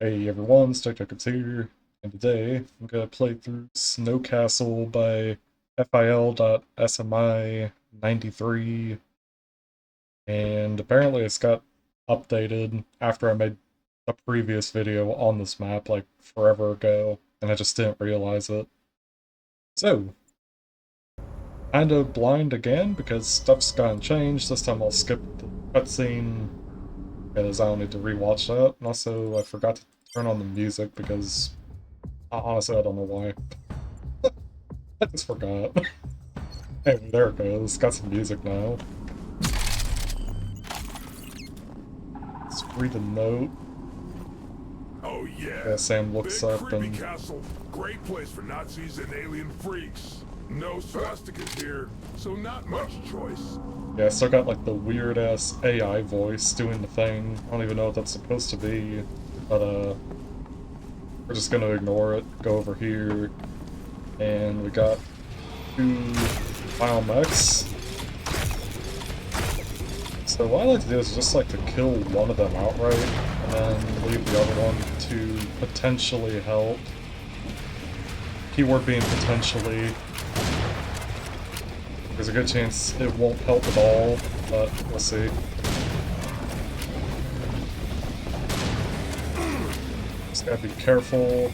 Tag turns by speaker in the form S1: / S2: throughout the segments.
S1: Hey everyone, it's Catacombs here, and today I'm gonna play through Snow Castle by fil.smi93, and apparently it's got updated after I made a previous video on this map like forever ago, and I just didn't realize it. So, kinda blind again because stuff's gotten changed. This time I'll skip the cutscene because I don't need to rewatch that, and also I forgot to turn on the music because honestly, I don't know why. I just forgot. Hey, there it goes. Got some music now. Let's read a note.
S2: Oh
S1: Yeah,
S2: yeah.
S1: Sam looks
S2: Big
S1: up
S2: creepy
S1: and...
S2: castle. Great place for Nazis and alien freaks. No swastikas here, so not much choice.
S1: Yeah, still got like the weird-ass AI voice doing the thing. I don't even know what that's supposed to be. But, we're just gonna ignore it. Go over here. And we got two biomechs. So what I like to do is just like to kill one of them outright, and then leave the other one to potentially help. Keyword being potentially. There's a good chance it won't help at all, but we'll see. Just gotta be careful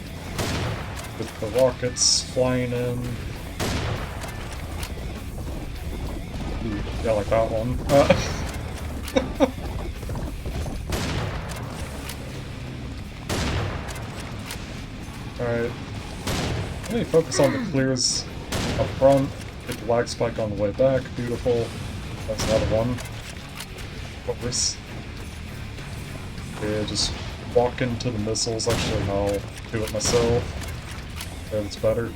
S1: with the rockets flying in. Ooh, yeah, like that one. Alright. Let me focus on the clears up front. Get the lag spike on the way back. Beautiful. That's another one. Of course. Yeah, just walk into the missiles. Actually, no, I'll do it myself. Yeah, that's better.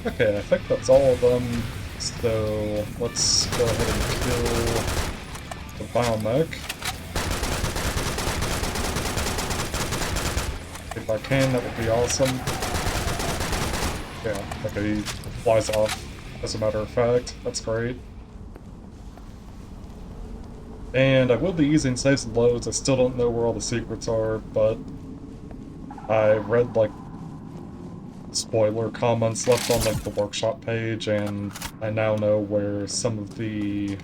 S1: Okay, I think that's all of them. So let's go ahead and kill the biomech. If I can, that would be awesome. Yeah, okay, he flies off, as a matter of fact. That's great. And I will be using saves and loads. I still don't know where all the secrets are, but I read, like, spoiler comments left on, like, the workshop page, and I now know where some of the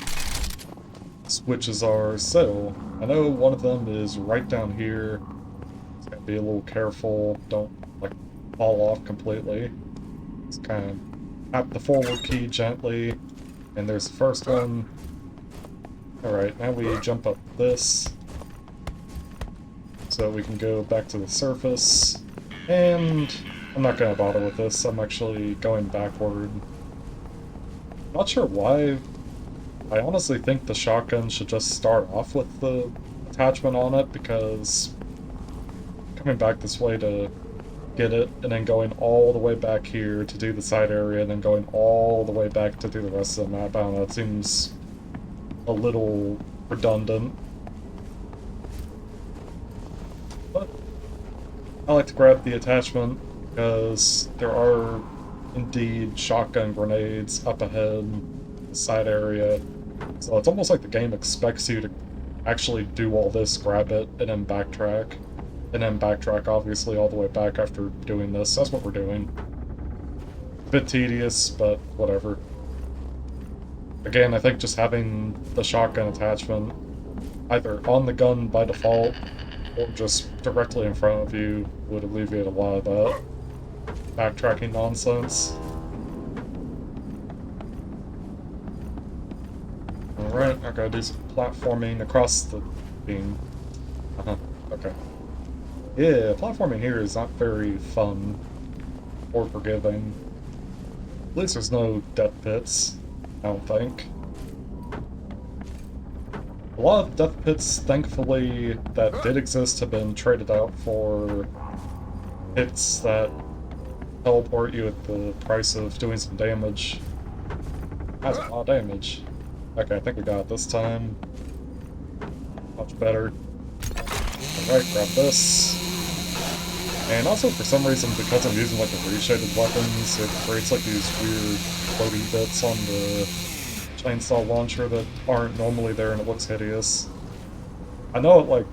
S1: switches are. So, I know one of them is right down here. Just gotta be a little careful. Don't, like, fall off completely. Just kind of tap the forward key gently, and there's the first one. Alright, now we jump up this, so we can go back to the surface, and I'm not gonna bother with this, I'm actually going backward. Not sure why. I honestly think the shotgun should just start off with the attachment on it, because coming back this way to get it, and then going all the way back here to do the side area, and then going all the way back to do the rest of the map, I don't know, it seems a little redundant. But I like to grab the attachment because there are indeed shotgun grenades up ahead, the side area. So it's almost like the game expects you to actually do all this, grab it, and then backtrack. And then backtrack, obviously, all the way back after doing this. That's what we're doing. A bit tedious, but whatever. Again, I think just having the shotgun attachment either on the gun by default or just directly in front of you would alleviate a lot of that backtracking nonsense. Alright, I gotta do some platforming across the beam. Okay. Yeah, platforming here is not very fun or forgiving. At least there's no death pits, I don't think. A lot of death pits, thankfully, that did exist have been traded out for hits that teleport you at the price of doing some damage. That's a lot of damage. Okay, I think we got it this time. Much better. Alright, grab this. And also, for some reason, because I'm using like the reshaded weapons, it creates like these weird floaty bits on the chainsaw launcher that aren't normally there, and it looks hideous. I know it like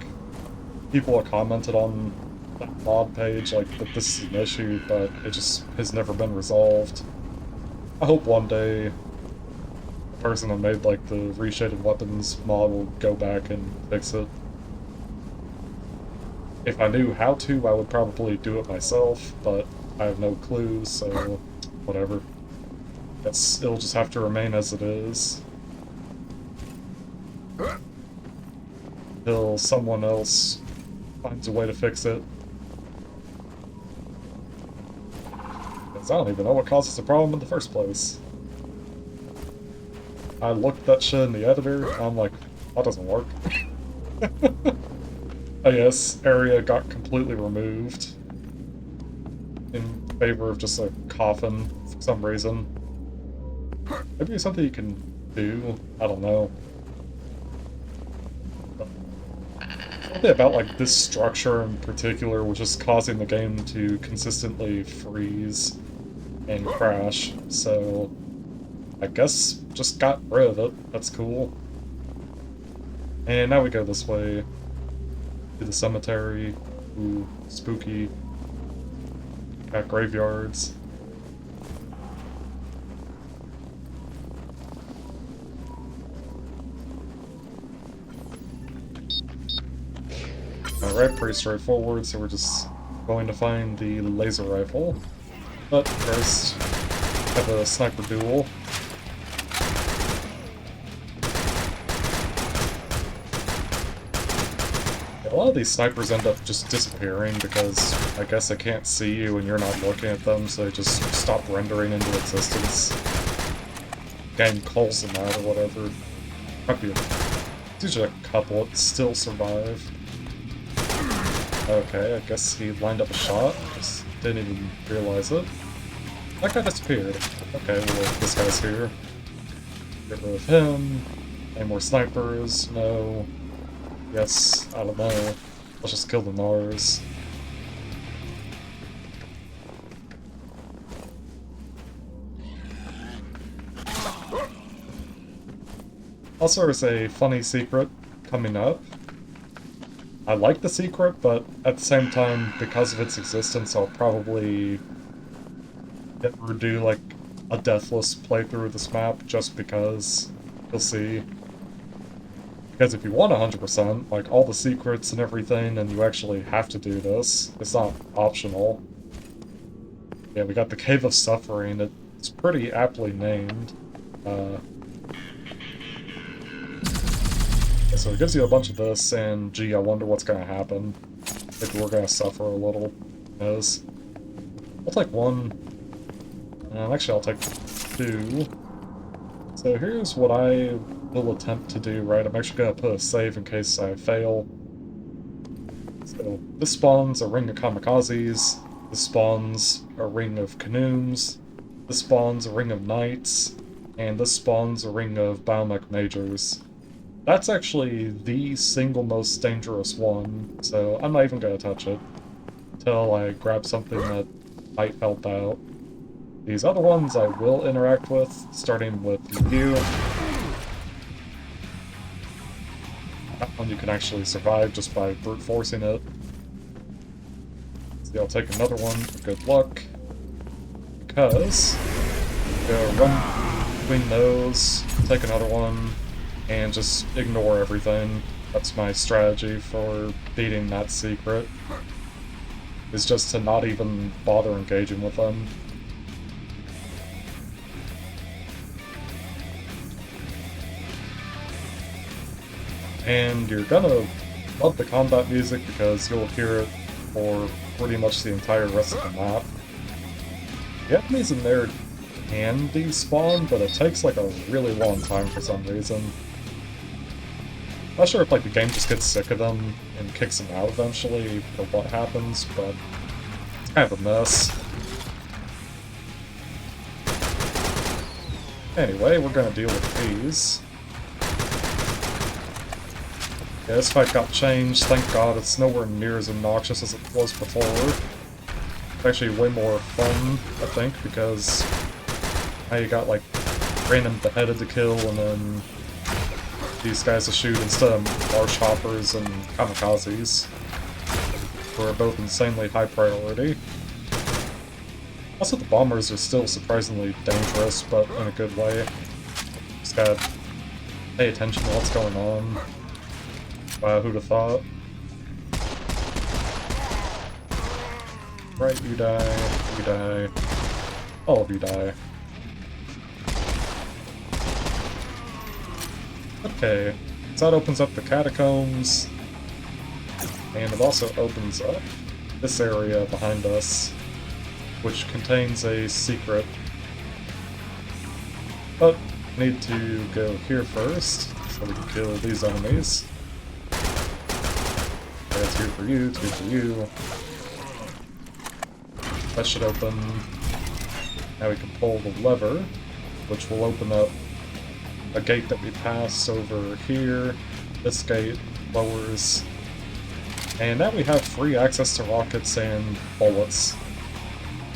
S1: people have commented on that mod page like that this is an issue, but it just has never been resolved. I hope one day the person that made like the reshaded weapons mod will go back and fix it. If I knew how to, I would probably do it myself, but I have no clue, so whatever. It'll just have to remain as it is. Until someone else finds a way to fix it. Because I don't even know what causes the problem in the first place. I looked at that shit in the editor, and I'm like, that doesn't work. Oh yes, area got completely removed in favor of just a coffin for some reason. Maybe it's something you can do, I don't know. Something about like this structure in particular was just causing the game to consistently freeze and crash, so I guess just got rid of it. That's cool. And now we go this way to the cemetery. Ooh, spooky. Got graveyards. Alright, pretty straightforward, so we're just going to find the laser rifle. But first, have a sniper duel. A lot of these snipers end up just disappearing because I guess they can't see you and you're not looking at them, so they just stop rendering into existence. Game calls them out or whatever. Might be usually a couple that still survive. Okay, I guess he lined up a shot, just didn't even realize it. That guy disappeared. Okay, well, this guy's here. Get rid of him. Any more snipers? No. Yes, I don't know. Let's just kill the Nars. Also, there's a funny secret coming up. I like the secret, but at the same time, because of its existence, I'll probably never do like a deathless playthrough of this map just because. You'll see. Because if you want 100%, like all the secrets and everything, and you actually have to do this, it's not optional. Yeah, we got the Cave of Suffering. It's pretty aptly named. So it gives you a bunch of this, and gee, I wonder what's gonna happen. Maybe we're gonna suffer a little. Who knows? I'll take one. Actually, I'll take two. So here's what I will attempt to do, right? I'm actually gonna put a save in case I fail. So this spawns a ring of kamikazes. This spawns a ring of canoes. This spawns a ring of knights. And this spawns a ring of biomech majors. That's actually the single most dangerous one, so I'm not even gonna touch it until I grab something that might help out. These other ones I will interact with, starting with you. That one you can actually survive just by brute forcing it. So I'll take another one for good luck, because I'm gonna run between those, take another one, and just ignore everything. That's my strategy for beating that secret, is just to not even bother engaging with them. And you're gonna love the combat music because you'll hear it for pretty much the entire rest of the map. The enemies in there can despawn, but it takes like a really long time for some reason. Not sure if like the game just gets sick of them and kicks them out eventually or what happens, but it's kind of a mess. Anyway, we're gonna deal with these. Yeah, this fight got changed, thank god. It's nowhere near as obnoxious as it was before. It's actually way more fun, I think, because now you got like random beheaded to kill and then these guys to shoot instead of marsh hoppers and kamikazes. who are both insanely high priority. Also, the bombers are still surprisingly dangerous, but in a good way. Just gotta pay attention to what's going on. Wow, who'd have thought? Right, you die, you die. All of you die. Okay, so that opens up the Catacombs. And it also opens up this area behind us, which contains a secret. But we need to go here first, so we can kill these enemies. That's two for you, two for you. That should open. Now we can pull the lever, which will open up a gate that we pass over here. This gate lowers. And now we have free access to rockets and bullets.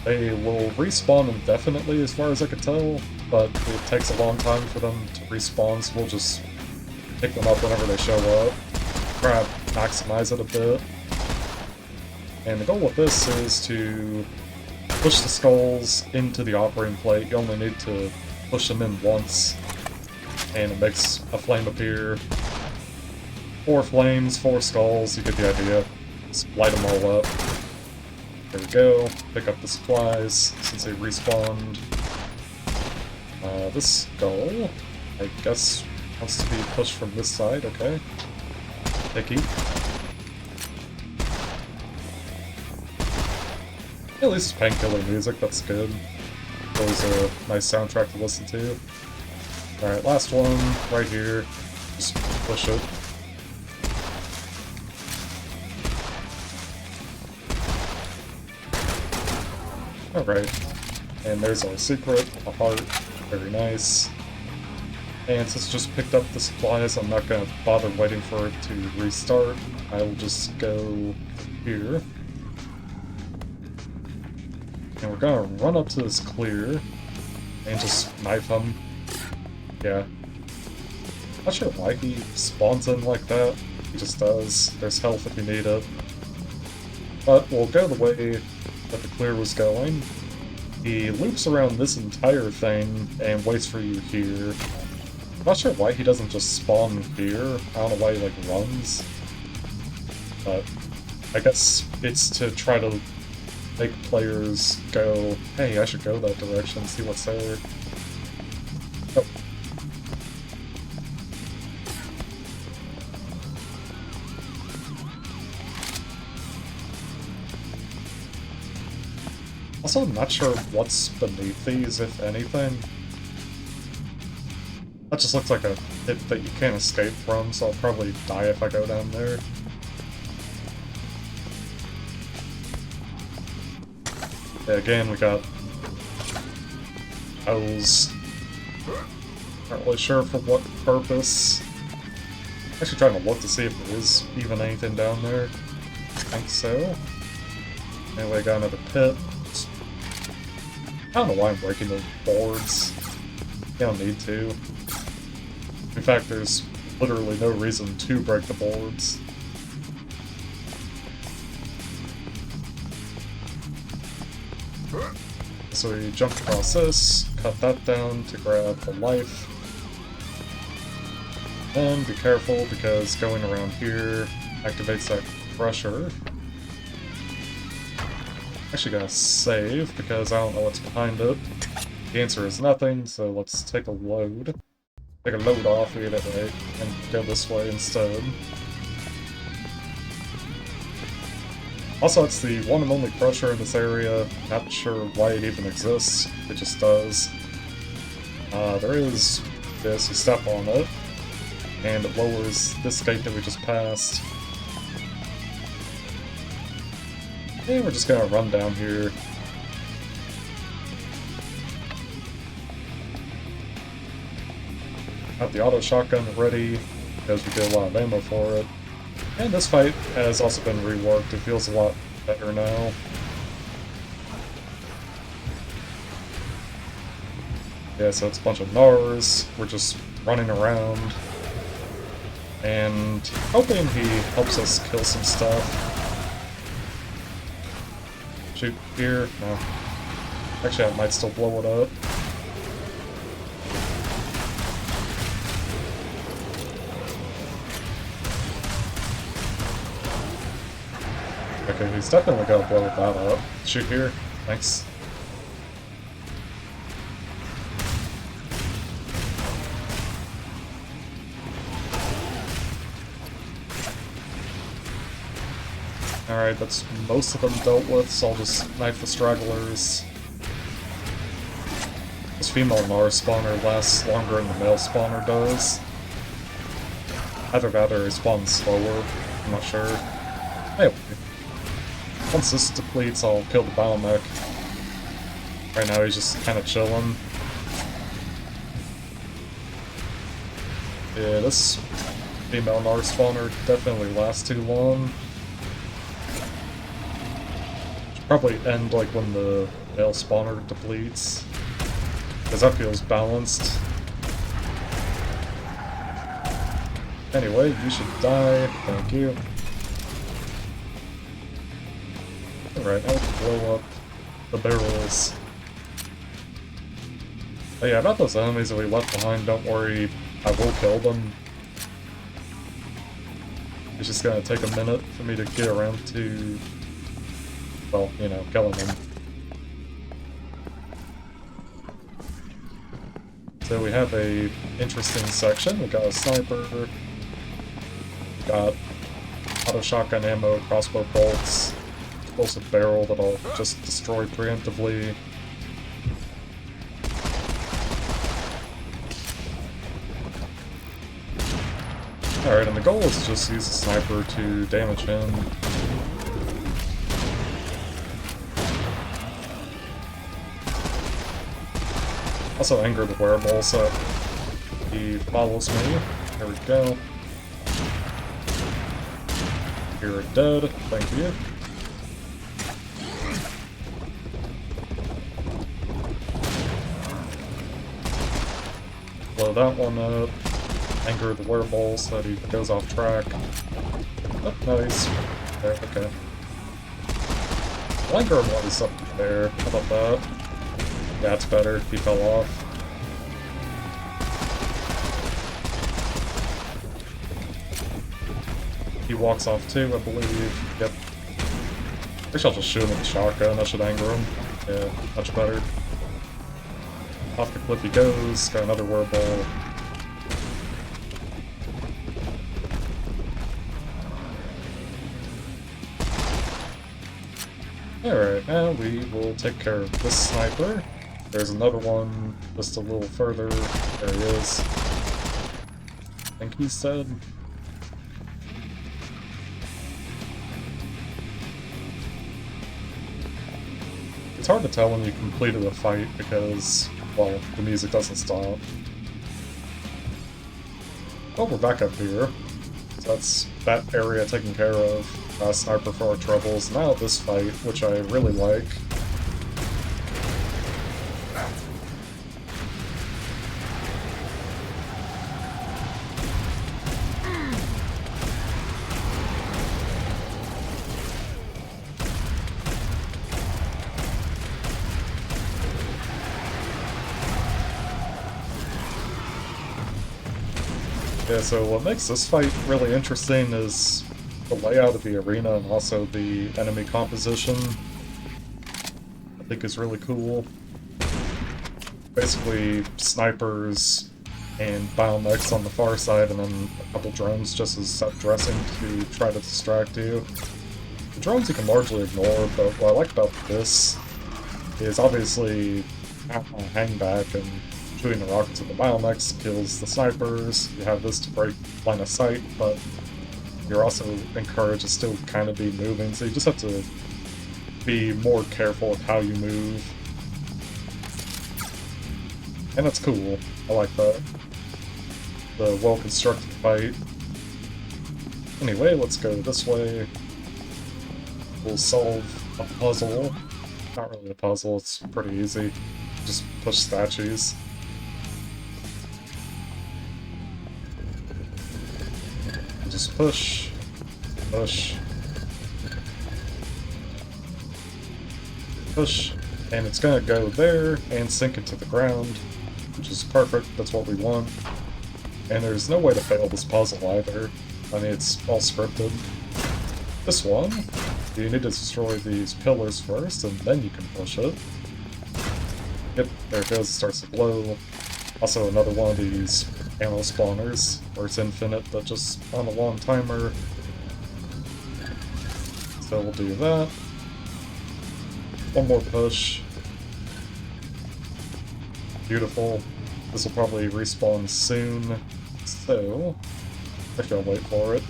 S1: They will respawn indefinitely as far as I can tell, but it takes a long time for them to respawn, so we'll just pick them up whenever they show up. Try to maximize it a bit. And the goal with this is to push the skulls into the operating plate. You only need to push them in once, and it makes a flame appear. 4 flames, 4 skulls, you get the idea. Just light them all up. There we go. Pick up the supplies, since they respawned. This skull, I guess, wants to be pushed from this side, okay. Picky. At least it's painkiller music, that's good. Always a nice soundtrack to listen to. Alright, last one, right here. Just push it. Alright, and there's our secret, a heart, very nice. And since I just picked up the supplies, I'm not gonna bother waiting for it to restart. I will just go here. And we're gonna run up to this clear and just knife him. Yeah. Not sure why he spawns in like that. He just does. There's health if you need it. But we'll go the way that the clear was going. He loops around this entire thing and waits for you here. Not sure why he doesn't just spawn here. I don't know why he like runs. But I guess it's to try to make players go, hey, I should go that direction, see what's there. Oh. Also, I'm not sure what's beneath these, if anything. That just looks like a pit that you can't escape from, so I'll probably die if I go down there. Yeah, again, we got owls. Not really sure for what purpose. Actually trying to look to see if there is even anything down there. I think so. Anyway, got another pit. I don't know why I'm breaking the boards. You don't need to. In fact, there's literally no reason to break the boards. So we jump across this, cut that down to grab the life. And be careful because going around here activates that crusher. Actually gotta save because I don't know what's behind it. The answer is nothing, so let's take a load. Take a load off, we get it right, and go this way instead. Also, it's the one and only crusher in this area. Not sure why it even exists. It just does. There is this, you step on it, and it lowers this gate that we just passed. And we're just gonna run down here. Got the auto shotgun ready, because we get a lot of ammo for it. And this fight has also been reworked, it feels a lot better now. Yeah, so it's a bunch of Gnars, we're just running around. And hoping he helps us kill some stuff. Shoot here. No. Actually, I might still blow it up. Okay, he's definitely gonna blow that up. Shoot here. Thanks. Alright, that's most of them dealt with, so I'll just knife the stragglers. This female Mars spawner lasts longer than the male spawner does. Either that or he spawns slower, I'm not sure. Anyway, once this depletes, I'll kill the biomech. Right now he's just kind of chilling. Yeah, this female Mars spawner definitely lasts too long. Probably end like when the male spawner depletes, because that feels balanced. Anyway, you should die. Thank you. Alright, now we can blow up the barrels. Oh yeah, about those enemies that we left behind, don't worry, I will kill them. It's just gonna take a minute for me to get around to, well, you know, killing them. So we have a interesting section. We got a sniper, got auto shotgun ammo, crossbow bolts, explosive barrel that I'll just destroy preemptively. Alright, and the goal is to just use the sniper to damage him. Also anger the wearable so he follows me. There we go. You're dead. Thank you. Blow that one up. Anger the wearable so that he goes off track. Oh, nice. There, okay. I'll anger him while he's up there. How about that? That's better. He fell off. He walks off too, I believe. Yep. I think I'll just shoot him with the shotgun. That should anger him. Yeah, much better. Off the cliff he goes. Got another wearable. Alright, now we will take care of this sniper. There's another one just a little further. There he is. I think he's dead. It's hard to tell when you completed a fight because, well, the music doesn't stop. Well, we're back up here. So that's that area taken care of. Sniper for our troubles. Now this fight, which I really like. Yeah, so what makes this fight really interesting is the layout of the arena and also the enemy composition. I think is really cool. Basically, snipers and biomechs on the far side, and then a couple drones just as set dressing to try to distract you. The drones you can largely ignore, but what I like about this is obviously hang back and shooting the rockets at the biomechs kills the snipers. You have this to break line of sight, but you're also encouraged to still kind of be moving, so you just have to be more careful with how you move. And that's cool. I like that. The well-constructed fight. Anyway, let's go this way. We'll solve a puzzle. Not really a puzzle, it's pretty easy. Just push statues. Just push. Push. push, and it's gonna go there and sink into the ground, which is perfect, that's what we want. And there's no way to fail this puzzle either. I mean, it's all scripted. This one, you need to destroy these pillars first, and then you can push it. Yep, there it goes, it starts to glow. Also another one of these ammo spawners, where it's infinite, but just on a long timer. So we'll do that. One more push. Beautiful. This will probably respawn soon, so actually I'll wait for it.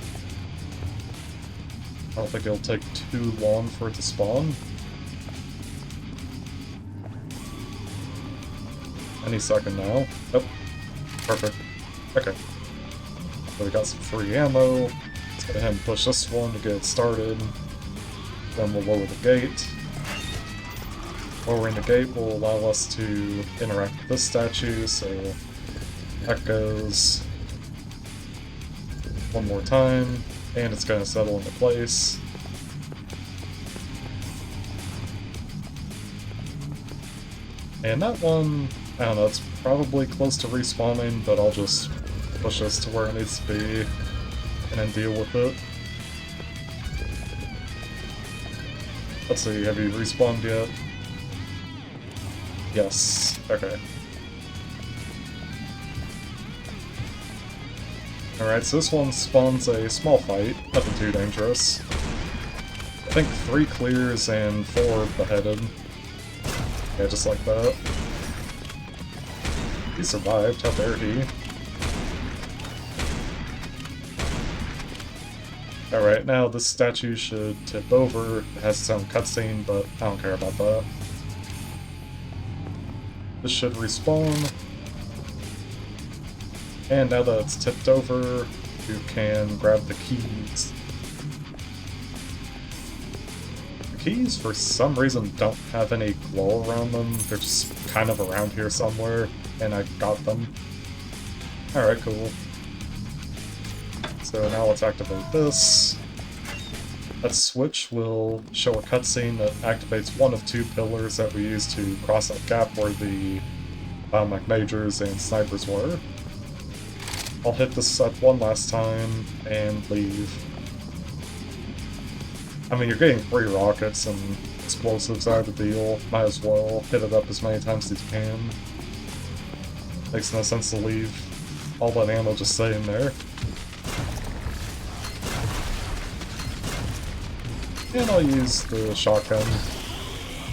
S1: I don't think it'll take too long for it to spawn. Any second now. Yep. Perfect. Okay. So we got some free ammo. Let's go ahead and push this one to get it started. Then we'll lower the gate. Lowering the gate will allow us to interact with this statue, so that goes one more time, and it's going to settle into place. And that one, I don't know, it's probably close to respawning, but I'll just push this to where it needs to be and then deal with it. Let's see, have you respawned yet? Yes, okay. Alright, so this one spawns a small fight, nothing too dangerous. I think 3 clears and 4 beheaded. Yeah, just like that. He survived, how dare he. Alright, now this statue should tip over. It has its own cutscene, but I don't care about that. This should respawn. And now that it's tipped over, you can grab the keys. The keys, for some reason, don't have any glow around them. They're just kind of around here somewhere, and I got them. Alright, cool. So now let's activate this. That switch will show a cutscene that activates one of 2 pillars that we use to cross that gap where the biomech majors and snipers were. I'll hit this up one last time and leave. I mean, you're getting free rockets and explosives out of the deal. Might as well hit it up as many times as you can. Makes no sense to leave all that ammo just sitting there. And I'll use the shotgun,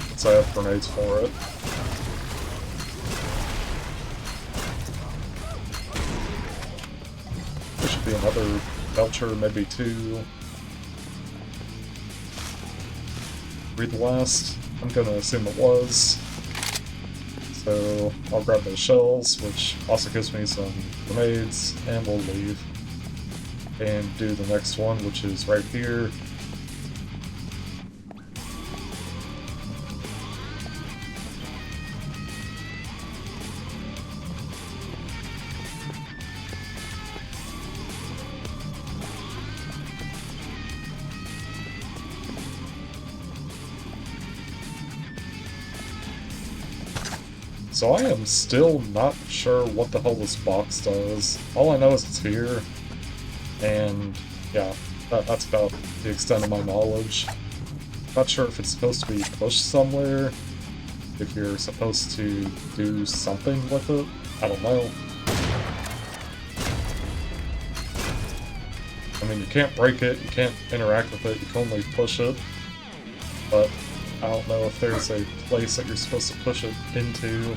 S1: since I have grenades for it. There should be another belcher, maybe 2. Read the last. I'm gonna assume it was. So I'll grab those shells, which also gives me some grenades, and we'll leave. And do the next one, which is right here. So I am still not sure what the hell this box does. All I know is it's here, and yeah, that's about the extent of my knowledge. Not sure if it's supposed to be pushed somewhere, if you're supposed to do something with it, I don't know. I mean, you can't break it, you can't interact with it, you can only push it, but I don't know if there's a place that you're supposed to push it into,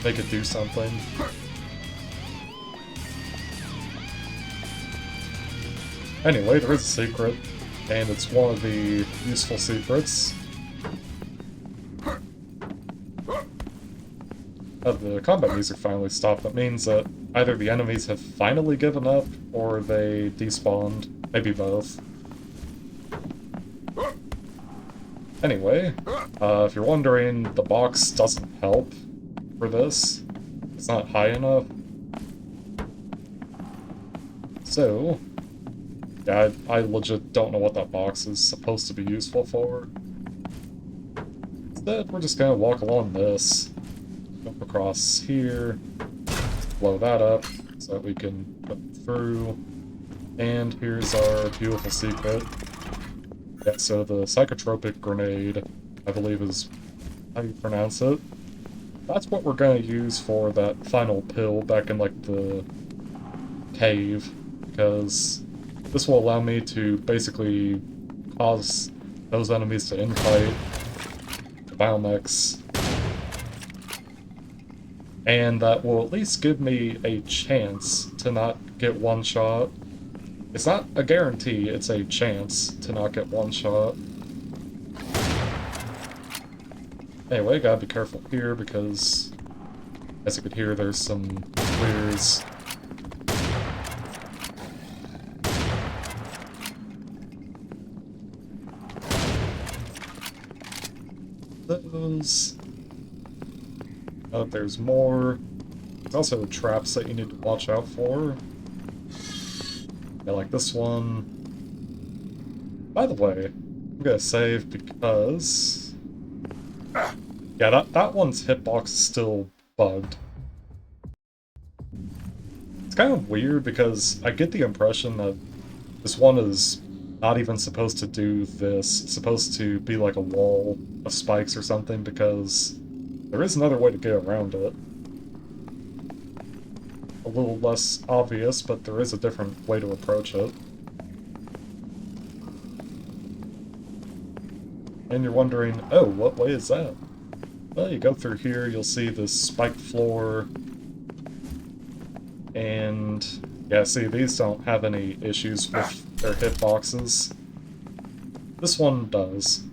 S1: make it do something. Anyway, there is a secret, and it's one of the useful secrets. The combat music finally stopped. That means that either the enemies have finally given up, or they despawned. Maybe both. Anyway, if you're wondering, the box doesn't help for this. It's not high enough. So, yeah, I legit don't know what that box is supposed to be useful for. Instead, we're just gonna walk along this, jump across here, blow that up so that we can jump through. And here's our beautiful secret. Yeah, so the psychotropic grenade, I believe is how you pronounce it. That's what we're gonna use for that final pill back in, like, the cave, because this will allow me to basically cause those enemies to infight the biomechs, and that will at least give me a chance to not get one shot. It's not a guarantee, it's a chance to not get one shot. Anyway, gotta be careful here because, as you could hear, there's some clears. Those. Oh, there's more. There's also traps that you need to watch out for. Yeah, like this one. By the way, I'm gonna save because... yeah, that one's hitbox is still bugged. It's kind of weird because I get the impression that this one is not even supposed to do this. It's supposed to be like a wall of spikes or something, because there is another way to get around it. A little less obvious, but there is a different way to approach it. And you're wondering, oh, what way is that? Well, you go through here, you'll see this spiked floor. And yeah, see, these don't have any issues with their hitboxes. This one does.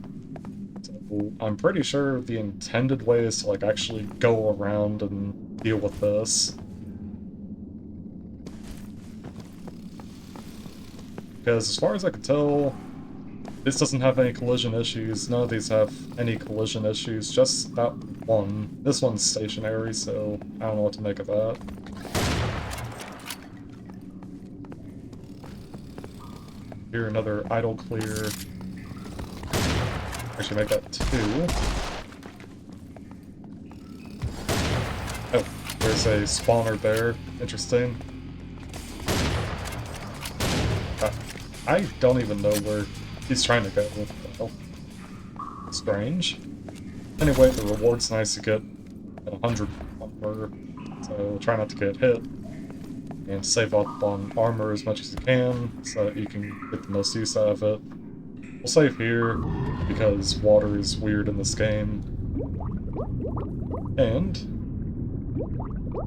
S1: So I'm pretty sure the intended way is to, like, actually go around and deal with this. Because as far as I can tell, this doesn't have any collision issues. None of these have any collision issues, just that one. This one's stationary, so I don't know what to make of that. Here, another idle clear. Actually, make that 2. Oh, there's a spawner there. Interesting. I don't even know where he's trying to go. Well, strange. Anyway, the reward's nice to get 100 armor, so try not to get hit. And save up on armor as much as you can, so that you can get the most use out of it. We'll save here, because water is weird in this game. And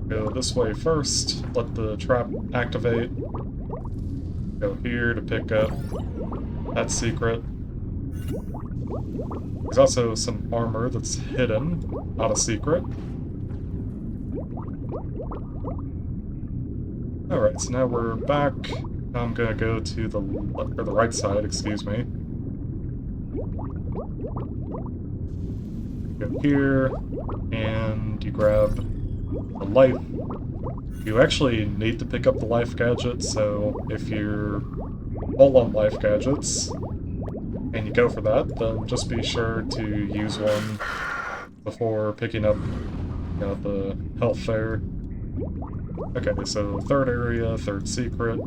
S1: go this way first, let the trap activate. Go here to pick up that secret. There's also some armor that's hidden, not a secret. Alright, so now we're back. I'm gonna go to the left, or the right side, excuse me. Go here, and you grab the life. You actually need to pick up the life gadget, so if you're full on life gadgets, and you go for that, then just be sure to use one before picking up, you know, the health there. Okay, so third area, third secret.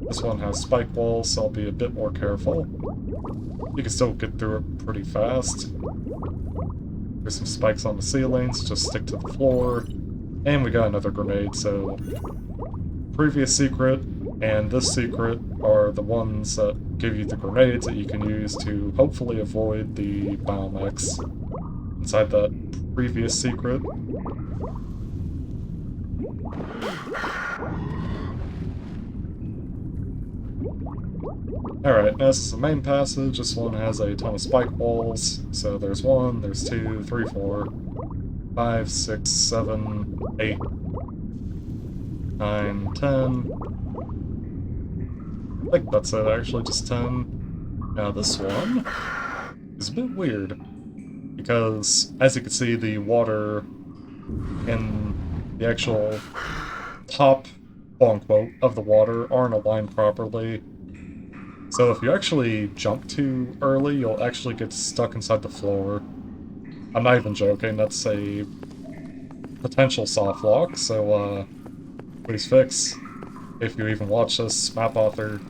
S1: This one has spike walls, so I'll be a bit more careful. You can still get through it pretty fast. There's some spikes on the ceilings, just stick to the floor. And we got another grenade, so previous secret and this secret are the ones that give you the grenades that you can use to hopefully avoid the biomechs inside that previous secret. Alright, this is the main passage. This one has a ton of spike walls. So there's 1, there's 2, 3, 4, 5, 6, 7, 8, 9, 10. I think that's it, actually, just 10. Now this one is a bit weird, because as you can see, the water in the actual top, quote-unquote, of the water aren't aligned properly. So if you actually jump too early, you'll actually get stuck inside the floor. I'm not even joking, that's a potential soft lock, so please fix, if you even watch this, map author.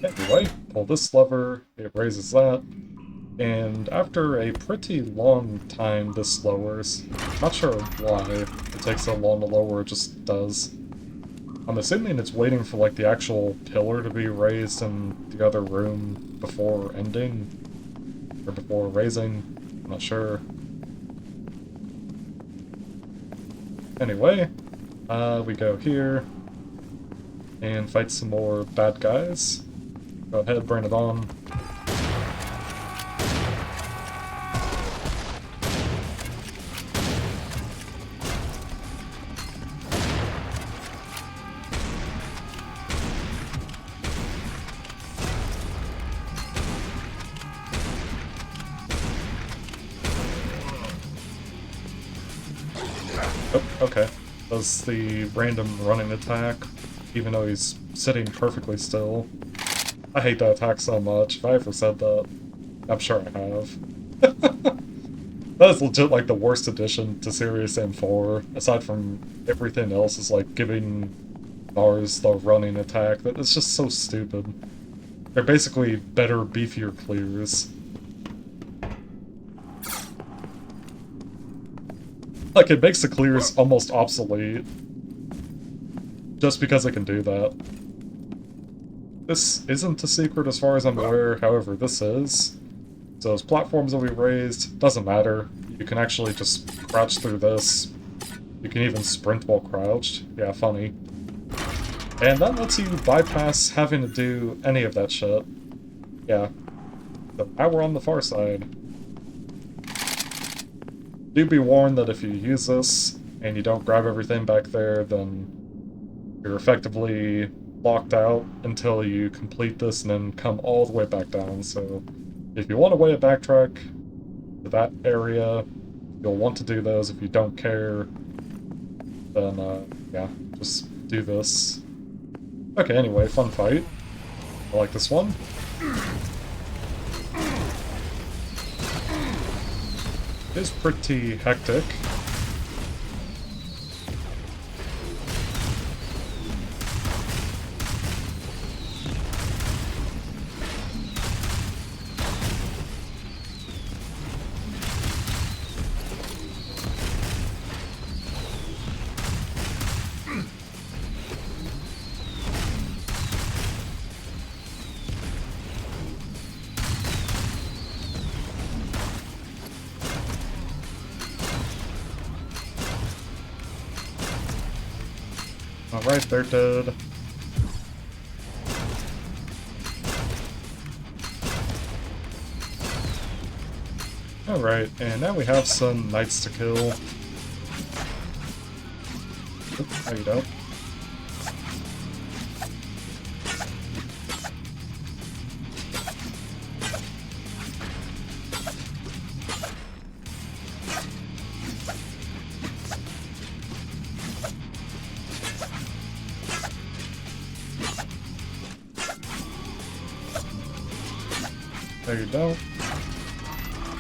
S1: Anyway, pull this lever, it raises that, and after a pretty long time this lowers. Not sure why it takes so long to lower, it just does. I'm assuming it's waiting for like the actual pillar to be raised in the other room before ending, or before raising, I'm not sure. Anyway, we go here and fight some more bad guys. Go ahead, bring it on. Oh, okay. Does the random running attack, even though he's sitting perfectly still. I hate that attack so much. If I ever said that, I'm sure I have. That is legit like the worst addition to Serious M4, aside from everything else is like giving Mars the running attack. It's just so stupid. They're basically better, beefier clears. Like, it makes the clears almost obsolete. Just because it can do that. This isn't a secret as far as I'm aware, however this is. So those platforms will be raised, doesn't matter. You can actually just crouch through this. You can even sprint while crouched. Yeah, funny. And that lets you bypass having to do any of that shit. Yeah. So now we're on the far side. Do be warned that if you use this and you don't grab everything back there, then you're effectively locked out until you complete this and then come all the way back down. So if you want a way to backtrack to that area, you'll want to do those. If you don't care, then yeah, just do this. Okay, anyway, fun fight. I like this one. It is pretty hectic. Alright, they're dead. Alright, and now we have some knights to kill. Oops, there you go. No, you don't.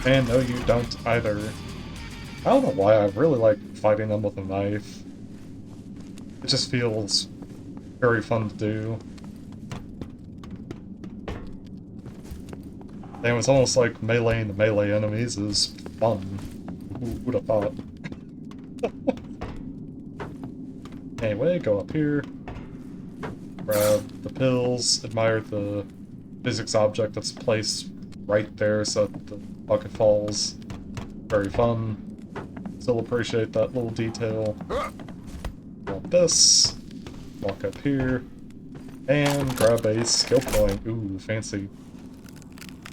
S1: And no, you don't either. I don't know why I really like fighting them with a knife. It just feels very fun to do. And it's almost like meleeing the melee enemies is fun. Who would have thought? Anyway, go up here. Grab the pills, admire the physics object that's placed right there so that the bucket falls. Very fun. Still appreciate that little detail. Want this. Walk up here. And grab a skill point. Ooh, fancy.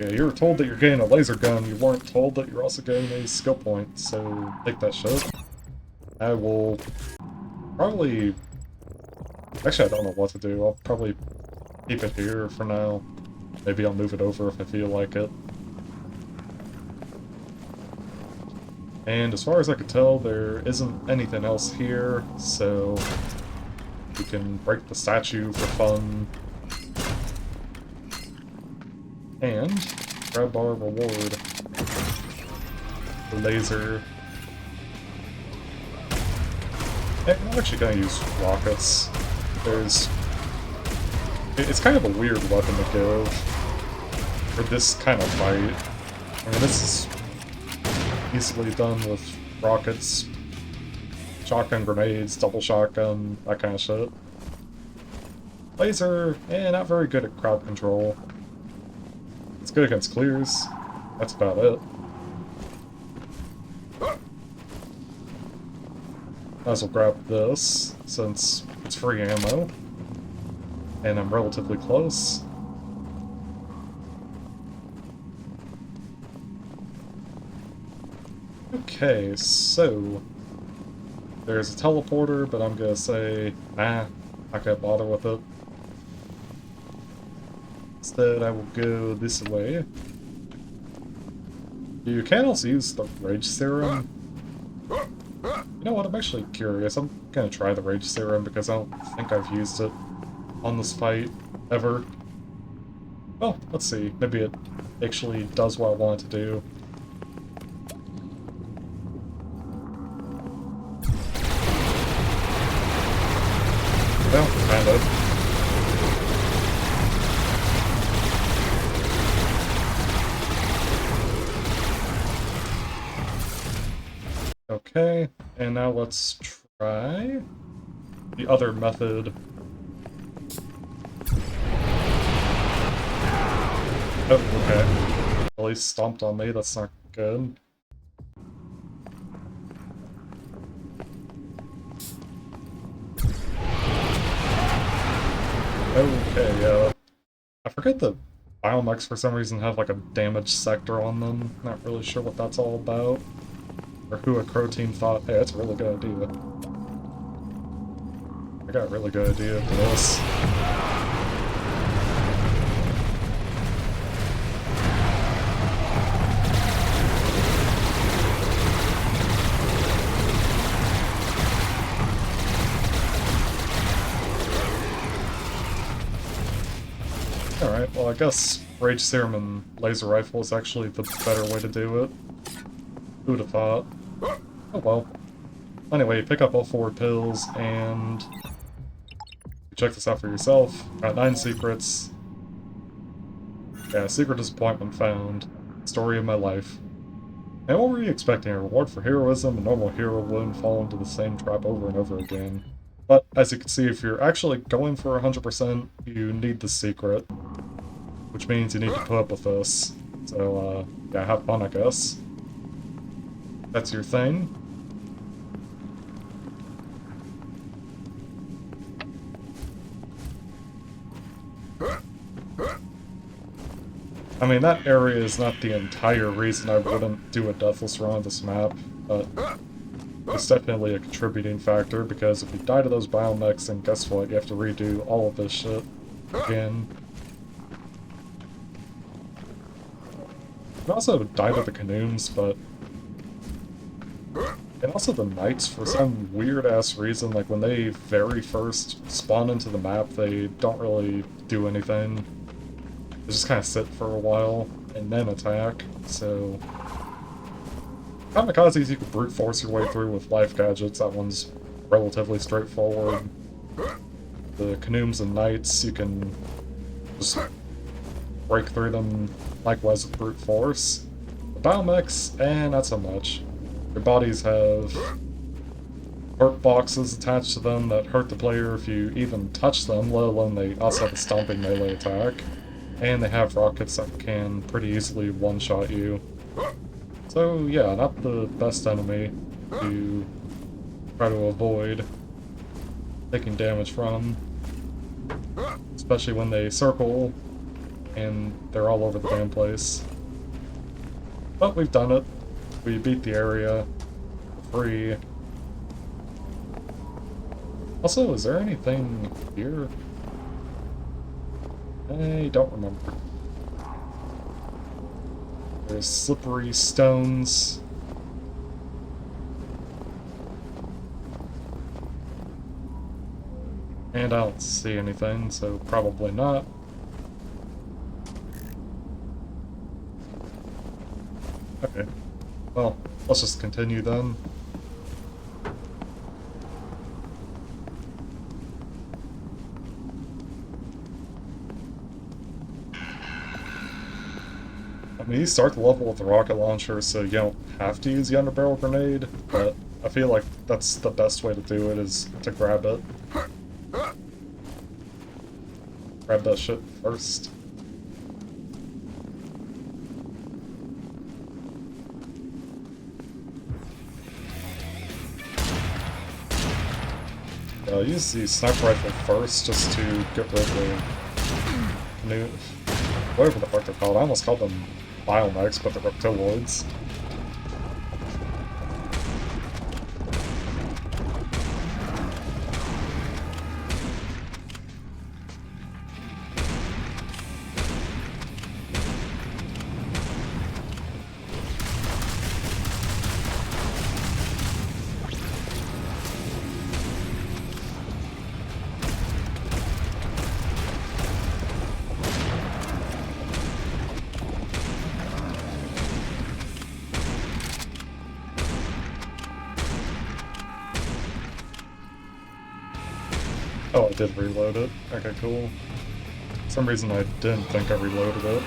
S1: Yeah, you were told that you're getting a laser gun, you weren't told that you're also getting a skill point, so take that shit. I will probably... Actually, I don't know what to do. I'll probably keep it here for now. Maybe I'll move it over if I feel like it. And as far as I can tell, there isn't anything else here, so we can break the statue for fun. And grab our reward. laser. Hey, I'm actually gonna use rockets. It's kind of a weird weapon to give for this kind of fight. I mean, this is easily done with rockets, shotgun grenades, double shotgun, that kind of shit. Laser, not very good at crowd control. It's good against clears. That's about it. Might as well grab this, since it's free ammo. And I'm relatively close. Okay, so there's a teleporter, but I'm gonna say, nah, not gonna bother with it. Instead, I will go this way. You can also use the Rage Serum. You know what, I'm actually curious. I'm gonna try the Rage Serum because I don't think I've used it on this fight ever. Well, let's see. Maybe it actually does what I want it to do. Well, kind of. Okay, and now let's try the other method. Oh, okay. Well, he stomped on me, that's not good. Okay, I forget that biomechs for some reason have like a damage sector on them. Not really sure what that's all about. Or who a crow team thought, hey, that's a really good idea. I got a really good idea for this. Alright, well I guess Rage Serum and Laser Rifle is actually the better way to do it. Who would have thought? Oh well. Anyway, pick up all 4 pills and check this out for yourself. Got 9 secrets. Yeah, secret disappointment found. Story of my life. And what were you expecting? A reward for heroism? A normal hero wouldn't fall into the same trap over and over again. But as you can see, if you're actually going for 100%, you need the secret. Which means you need to put up with this. So, yeah, have fun, I guess. That's your thing. I mean, that area is not the entire reason I wouldn't do a deathless run of this map, but it's definitely a contributing factor, because if you die to those biomechs, then guess what? You have to redo all of this shit again. You can also die to the Catacombs, but... And also the Knights, for some weird-ass reason, like when they very first spawn into the map, they don't really do anything. They just kind of sit for a while, and then attack, so... Kamikazes you can brute force your way through with life gadgets, that one's relatively straightforward. The Catacombs and Knights, you can just break through them likewise with brute force. The biomechs, not so much. Your bodies have hurt boxes attached to them that hurt the player if you even touch them, let alone they also have a stomping melee attack. And they have rockets that can pretty easily one-shot you. So yeah, not the best enemy to try to avoid taking damage from. Especially when they circle and they're all over the damn place. But we've done it. We beat the area for free. Also, is there anything here? I don't remember. There's slippery stones. And I don't see anything, so probably not. Okay. Well, Let's just continue then. I mean, you start the level with the rocket launcher, so you don't have to use the underbarrel grenade, but I feel like that's the best way to do it, is to grab it. Grab that shit first. Use the sniper rifle first, just to get rid of the new... whatever the fuck they're called. I almost called them biomechs, but they're reptiloids. Oh, I did reload it. Okay, cool. For some reason I didn't think I reloaded it.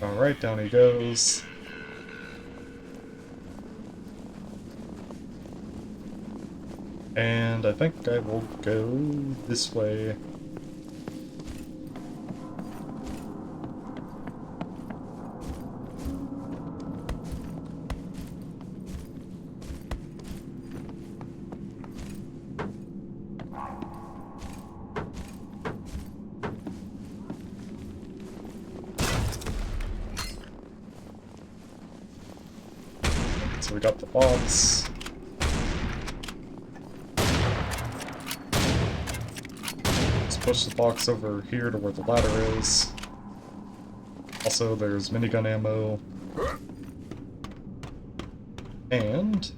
S1: Alright, down he goes. And I think I will go this way. So we got the box. Let's push the box over here to where the ladder is. Also, there's minigun ammo. And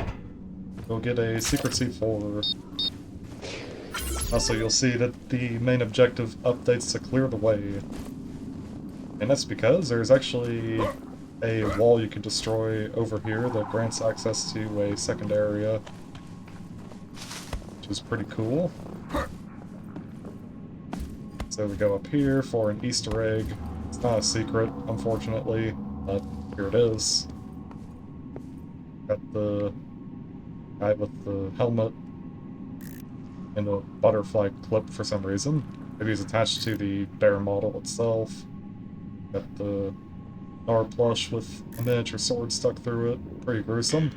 S1: we'll get a secret C4. Also, you'll see that the main objective updates to clear the way. And that's because there's actually a wall you can destroy over here that grants access to a second area, which is pretty cool. So we go up here for an Easter egg. It's not a secret, unfortunately, but here it is. Got the guy with the helmet and a butterfly clip for some reason. Maybe he's attached to the bear model itself. Got the Nor plush with a miniature sword stuck through it. Pretty gruesome.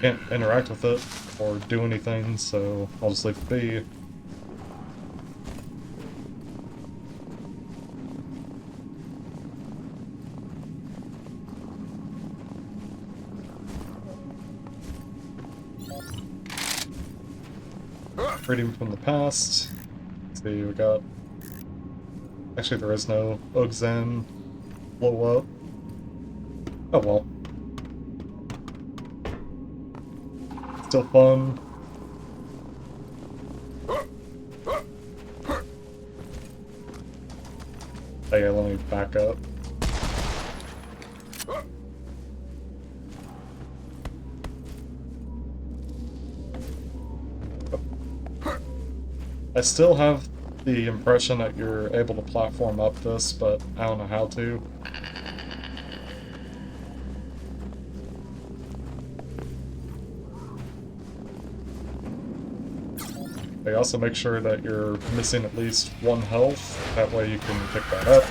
S1: Can't interact with it or do anything, so I'll just leave it be. Freedom from the past. Let's see, we got... Actually, there is no Ugzen. Blow up. Oh well. Still fun. Okay, let me back up. I still have the impression that you're able to platform up this, but I don't know how to. They also make sure that you're missing at least 1 health, that way you can pick that up.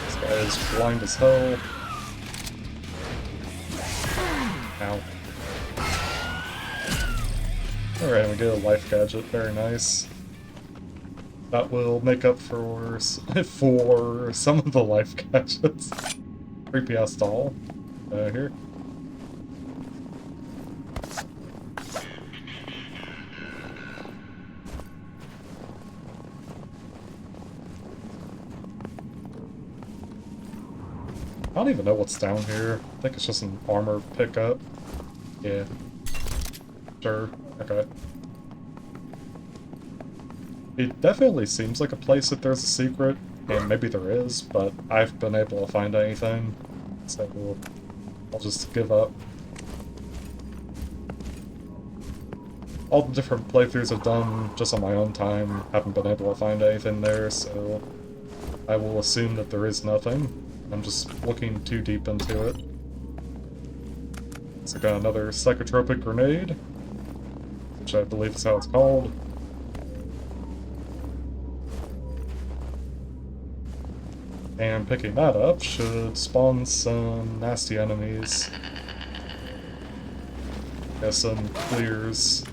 S1: This guy is blind as hell. Ow. Alright, we get a life gadget, very nice. That will make up for some of the life gadgets. Creepy ass doll. Here. I don't even know what's down here. I think it's just an armor pickup. Yeah. Sure. Okay. It definitely seems like a place that there's a secret, and maybe there is, but I've been able to find anything, so I'll just give up. All the different playthroughs I've done just on my own time haven't been able to find anything there, so I will assume that there is nothing. I'm just looking too deep into it. So I got another psychotropic grenade, which I believe is how it's called. And picking that up should spawn some nasty enemies. Yeah, some clears.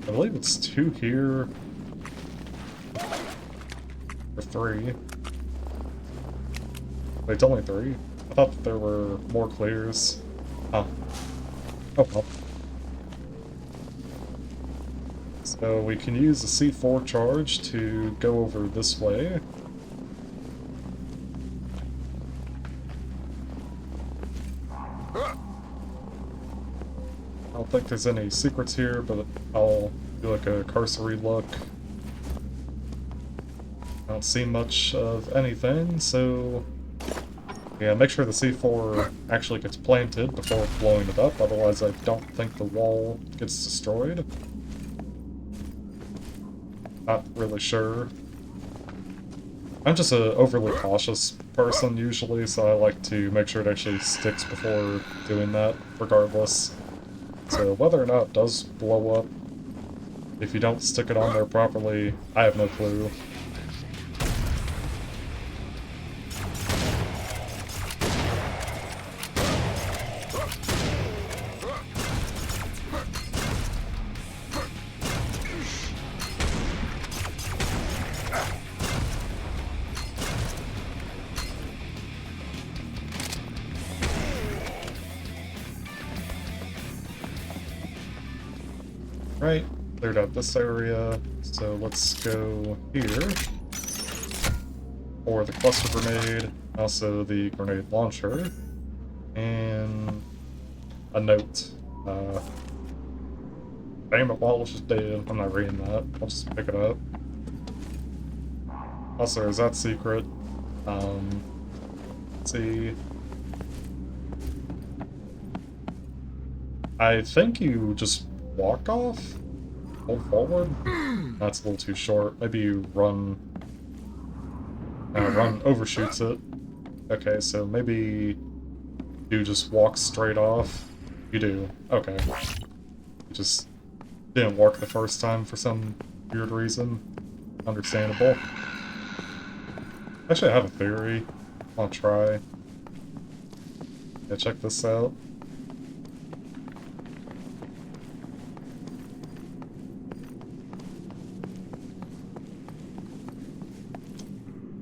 S1: I believe it's 2 here. Or 3. Wait, it's only 3? I thought that there were more clears. Huh. Oh well. So we can use the C4 charge to go over this way. I don't think there's any secrets here, but I'll do like a cursory look. I don't see much of anything, so yeah, make sure the C4 actually gets planted before blowing it up, otherwise I don't think the wall gets destroyed. Not really sure. I'm just an overly cautious person usually, so I like to make sure it actually sticks before doing that, regardless. So whether or not it does blow up, if you don't stick it on there properly, I have no clue. Right, cleared out this area, so let's go here for the cluster grenade, also the grenade launcher, and a note. Damn it, Wallace is dead. I'm not reading that. I'll just pick it up. Also, there's that secret. Let's see. I think you just walk off? Hold forward? That's a little too short. Maybe you run... run overshoots it. Okay, so maybe you just walk straight off. You do. Okay. You just didn't work the first time for some weird reason. Understandable. Actually, I have a theory. I'll try. Yeah, check this out.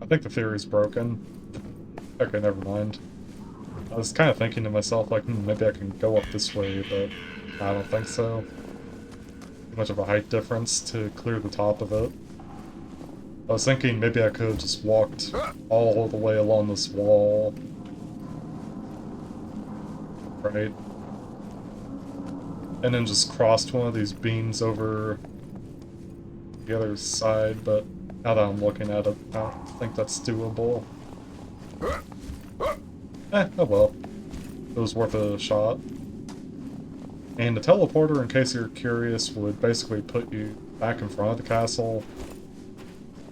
S1: I think the theory's broken. Okay, never mind. I was kind of thinking to myself, like, maybe I can go up this way, but I don't think so. Too much of a height difference to clear the top of it. I was thinking maybe I could have just walked all the way along this wall. Right? And then just crossed one of these beams over the other side, but now that I'm looking at it, I don't think that's doable. Oh well. It was worth a shot. And the teleporter, in case you're curious, would basically put you back in front of the castle.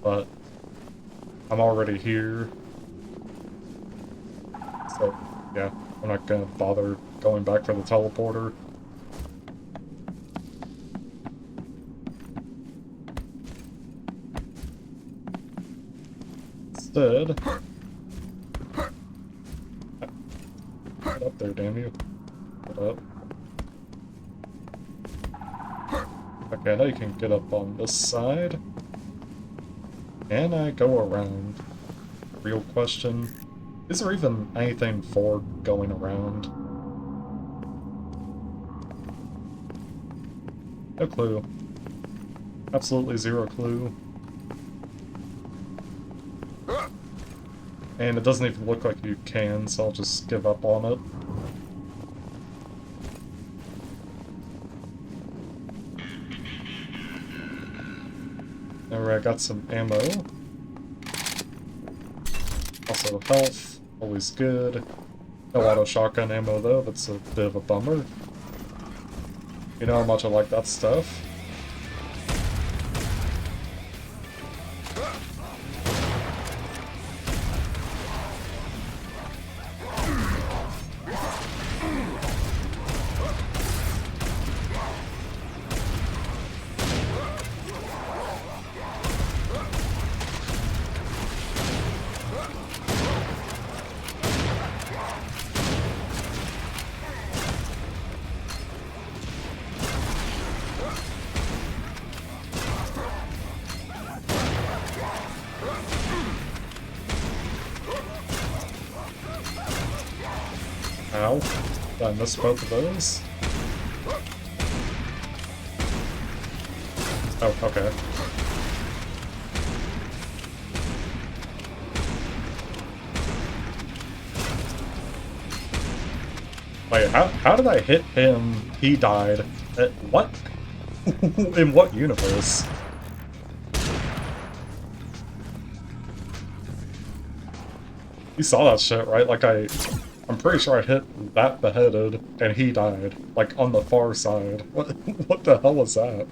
S1: But I'm already here. So, yeah, I'm not gonna bother going back for the teleporter. Instead... Get up there, damn you. Get up. Okay, now you can get up on this side. Can I go around? Real question. Is there even anything for going around? No clue. Absolutely zero clue. And it doesn't even look like you can, so I'll just give up on it. Alright, I got some ammo. Also health, always good. No auto shotgun ammo though, that's a bit of a bummer. You know how much I like that stuff. Ow. Did I miss both of those? Oh, okay. Wait, how did I hit him? He died. What? In what universe? You saw that shit, right? Like I'm pretty sure I hit that beheaded, and he died. Like, on the far side. What the hell was that?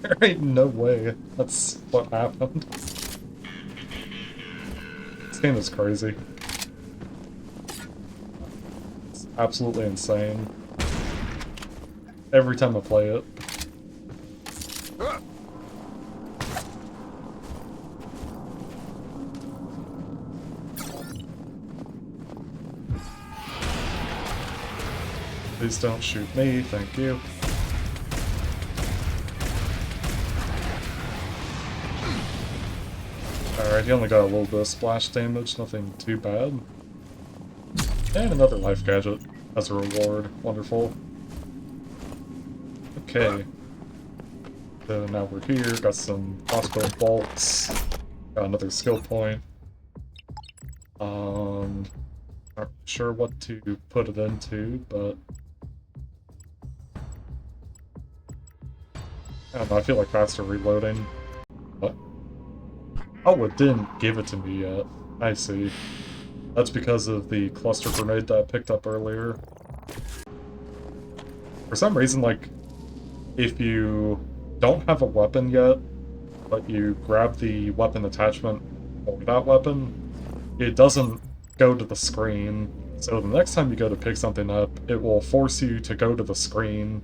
S1: There ain't no way that's what happened. This game is crazy. It's absolutely insane. Every time I play it. Please don't shoot me, thank you. Alright, he only got a little bit of splash damage, nothing too bad. And another life gadget as a reward. Wonderful. Okay. So now we're here, got some crossbow bolts, got another skill point. Not sure what to put it into, but I don't know, I feel like faster reloading. What? Oh, it didn't give it to me yet. I see. That's because of the cluster grenade that I picked up earlier. For some reason, like, if you don't have a weapon yet, but you grab the weapon attachment for that weapon, it doesn't go to the screen. So the next time you go to pick something up, it will force you to go to the screen.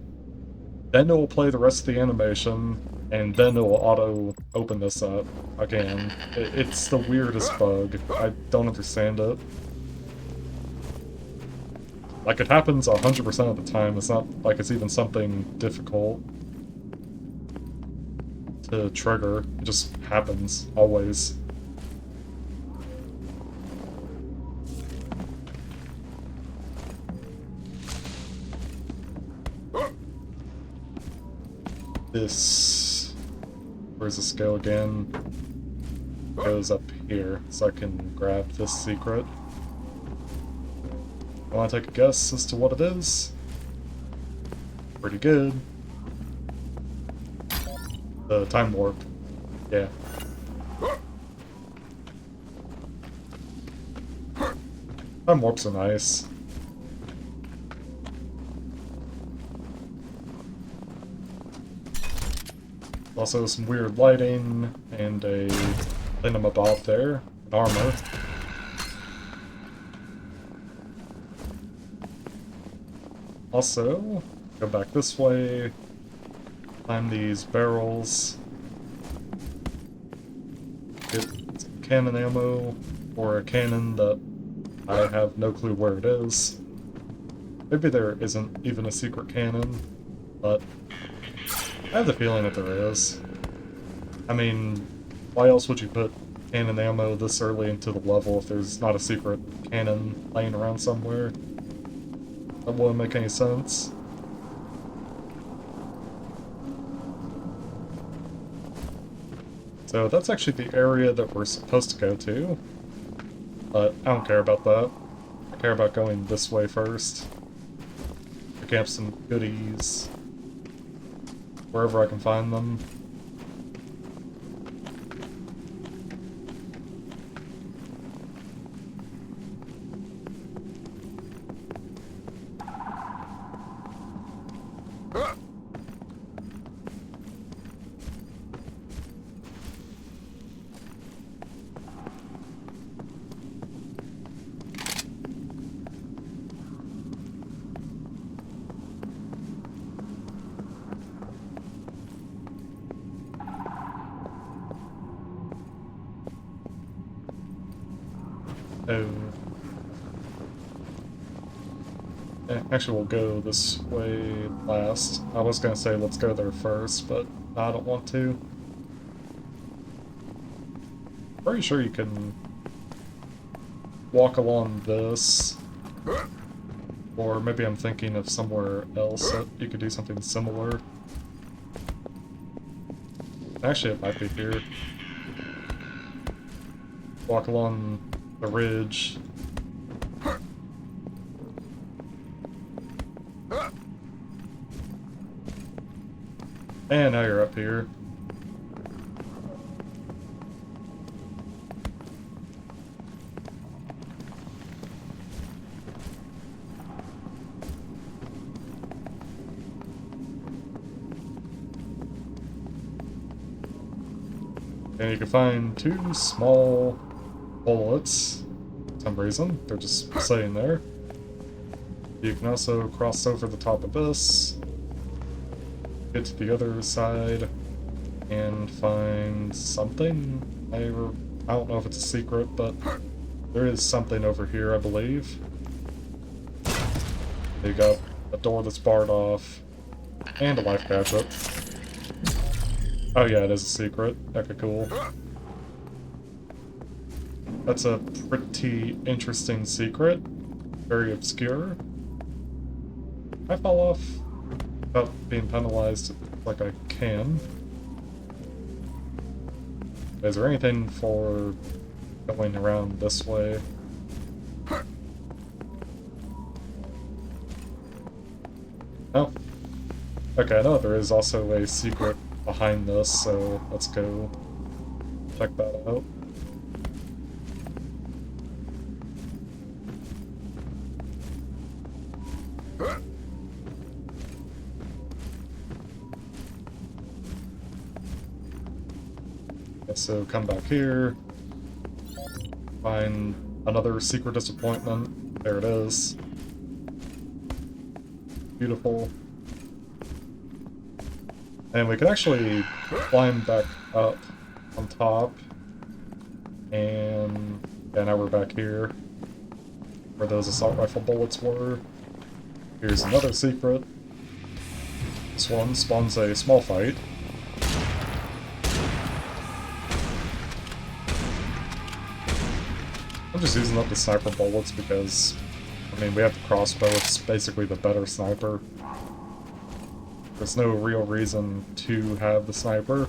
S1: Then it will play the rest of the animation, and then it will auto-open this up again. It's the weirdest bug. I don't understand it. Like, it happens 100% of the time. It's not like it's even something difficult to trigger. It just happens, always. This... Where's this go again? Goes up here, so I can grab this secret. I want to take a guess as to what it is. Pretty good. The time warp. Yeah. Time warps are nice. Also some weird lighting, and a thingamabob there, an armor. Also, go back this way, climb these barrels, get some cannon ammo, or a cannon that I have no clue where it is. Maybe there isn't even a secret cannon, but I have the feeling that there is. I mean, why else would you put cannon ammo this early into the level if there's not a secret cannon laying around somewhere? That wouldn't make any sense. So that's actually the area that we're supposed to go to. But I don't care about that. I care about going this way first. Pick up some goodies. Wherever I can find them. Oh. Actually, we'll go this way last. I was gonna say let's go there first, but I don't want to. Pretty sure you can walk along this. Or maybe I'm thinking of somewhere else that you could do something similar. Actually, it might be here. Walk along the ridge. And now you're up here. And you can find 2 small bullets. For some reason, they're just sitting there. You can also cross over the top of this, get to the other side, and find something. I don't know if it's a secret, but there is something over here, I believe. You got a door that's barred off, and a life gadget. Oh yeah, it is a secret. Okay, cool. That's a pretty interesting secret. Very obscure. I fall off without being penalized like I can. Is there anything for going around this way? No. Okay, I know there is also a secret behind this, so let's go check that out. Okay, so come back here, find another secret disappointment. There it is. Beautiful. And we can actually climb back up on top. And yeah, now we're back here where those assault rifle bullets were. Here's another secret. This one spawns a small fight. I'm just using up the sniper bullets because, I mean, we have the crossbow, it's basically the better sniper. There's no real reason to have the sniper,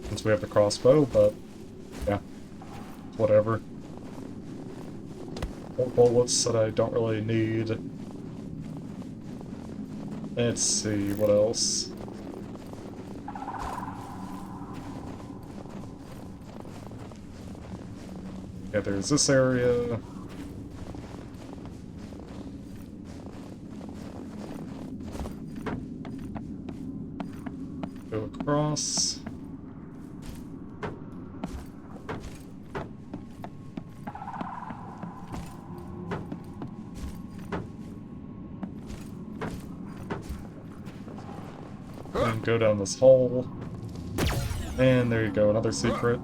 S1: since we have the crossbow, but yeah, whatever. More bullets that I don't really need. Let's see, what else? Yeah, there's this area. Go across. And go down this hole. And there you go, another secret.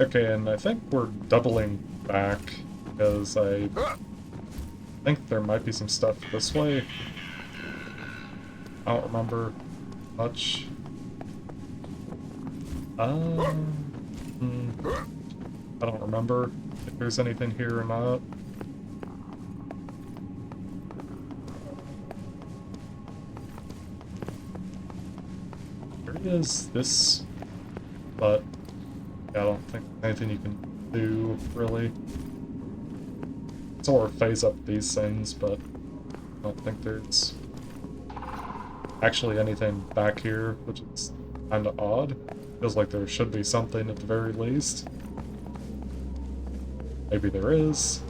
S1: Okay, and I think we're doubling back, because I think there might be some stuff this way. I don't remember much. I don't remember if there's anything here or not. is this, but yeah, I don't think there's anything you can do, really. Sort of phase up these things, but I don't think there's actually anything back here, which is kind of odd. Feels like there should be something at the very least. Maybe there is,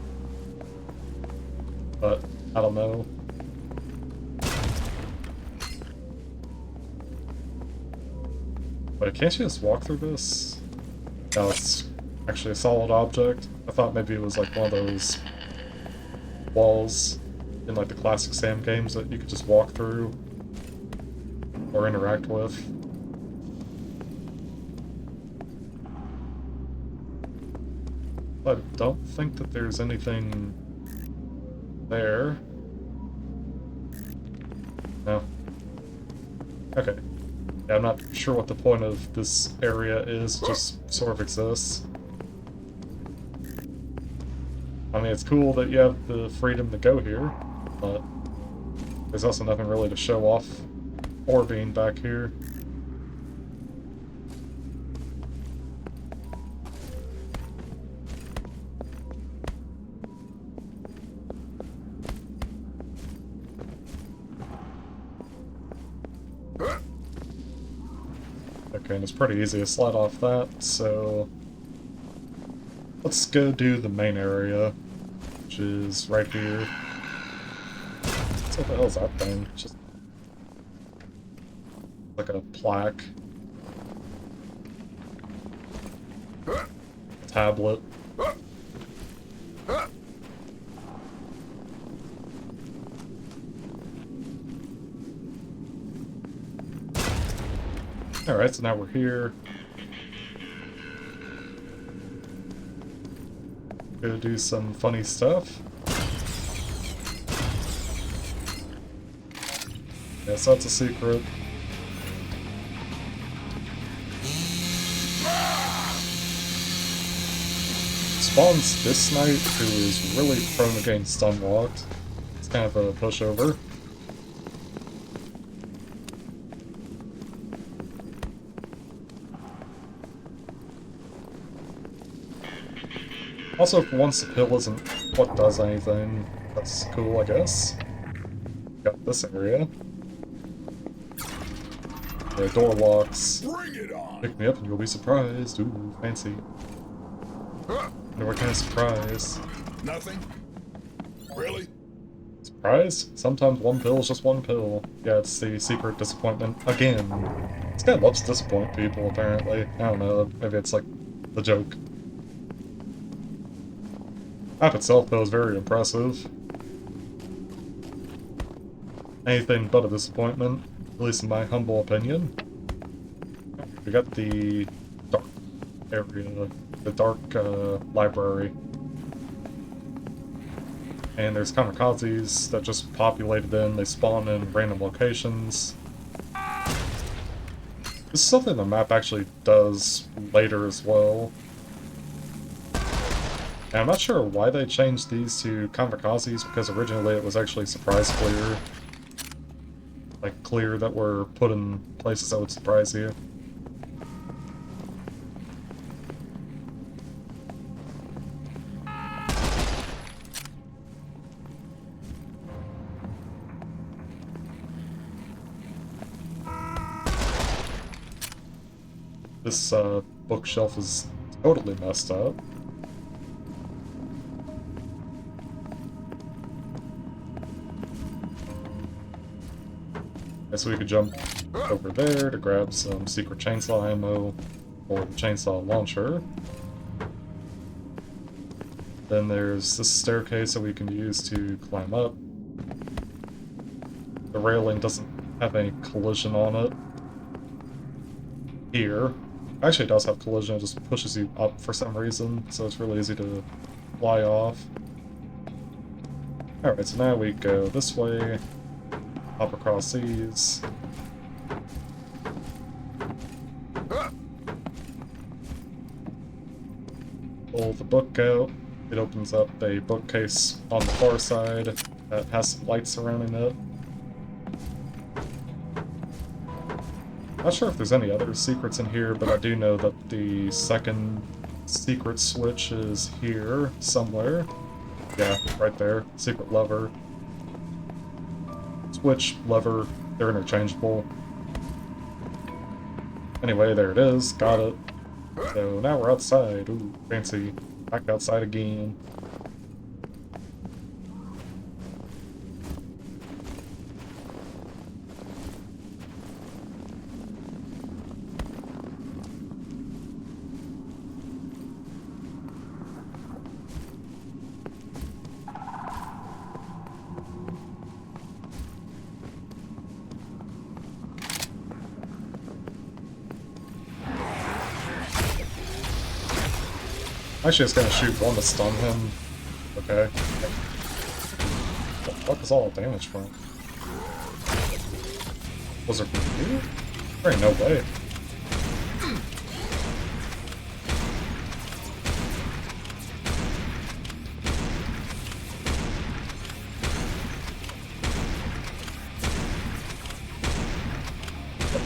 S1: but I don't know. But can't you just walk through this? No, it's actually a solid object. I thought maybe it was like one of those walls in like the classic Sam games that you could just walk through or interact with. But I don't think that there's anything there. No. Okay. Yeah, I'm not sure what the point of this area is, it just sort of exists. I mean, it's cool that you have the freedom to go here, but there's also nothing really to show off or being back here. Okay, and it's pretty easy to slide off that, so let's go do the main area, which is right here. What the hell is that thing? Just like a plaque. A tablet. Alright, so now we're here. Gonna do some funny stuff. Yeah, so that's a secret. Spawns this knight, who is really prone to getting stun-locked. It's kind of a pushover. Also, for once the pill isn't what does anything, that's cool, I guess. Got this area. The door locks.
S2: Bring it on.
S1: Pick me up and you'll be surprised. Ooh, fancy. And what kind of surprise?
S2: Nothing? Really?
S1: Surprise? Sometimes one pill is just one pill. Yeah, it's the secret disappointment again. This guy loves to disappoint people, apparently. I don't know, maybe it's like the joke. Map itself, though, is very impressive. Anything but a disappointment, at least in my humble opinion. We got the dark area, the dark library. And there's kamikazes that just populated in, they spawn in random locations. This is something the map actually does later as well. And I'm not sure why they changed these to kamikazes, because originally it was actually surprise clear. Like, clear that were put in places that would surprise you. This bookshelf is totally messed up. So we could jump over there to grab some secret chainsaw ammo or the chainsaw launcher. Then there's this staircase that we can use to climb up. The railing doesn't have any collision on it. Here. Actually, it does have collision, it just pushes you up for some reason, so it's really easy to fly off. Alright, so now we go this way. Hop across these. Pull the book out. It opens up a bookcase on the far side that has some lights surrounding it. Not sure if there's any other secrets in here, but I do know that the second secret switch is here somewhere. Yeah, right there. Secret lever. Switch, lever, they're interchangeable. Anyway, there it is. Got it. So now we're outside. Ooh, fancy. Back outside again. Actually, it's gonna shoot one to stun him. Okay. What the fuck is all the damage from? Was it from you? There ain't no way.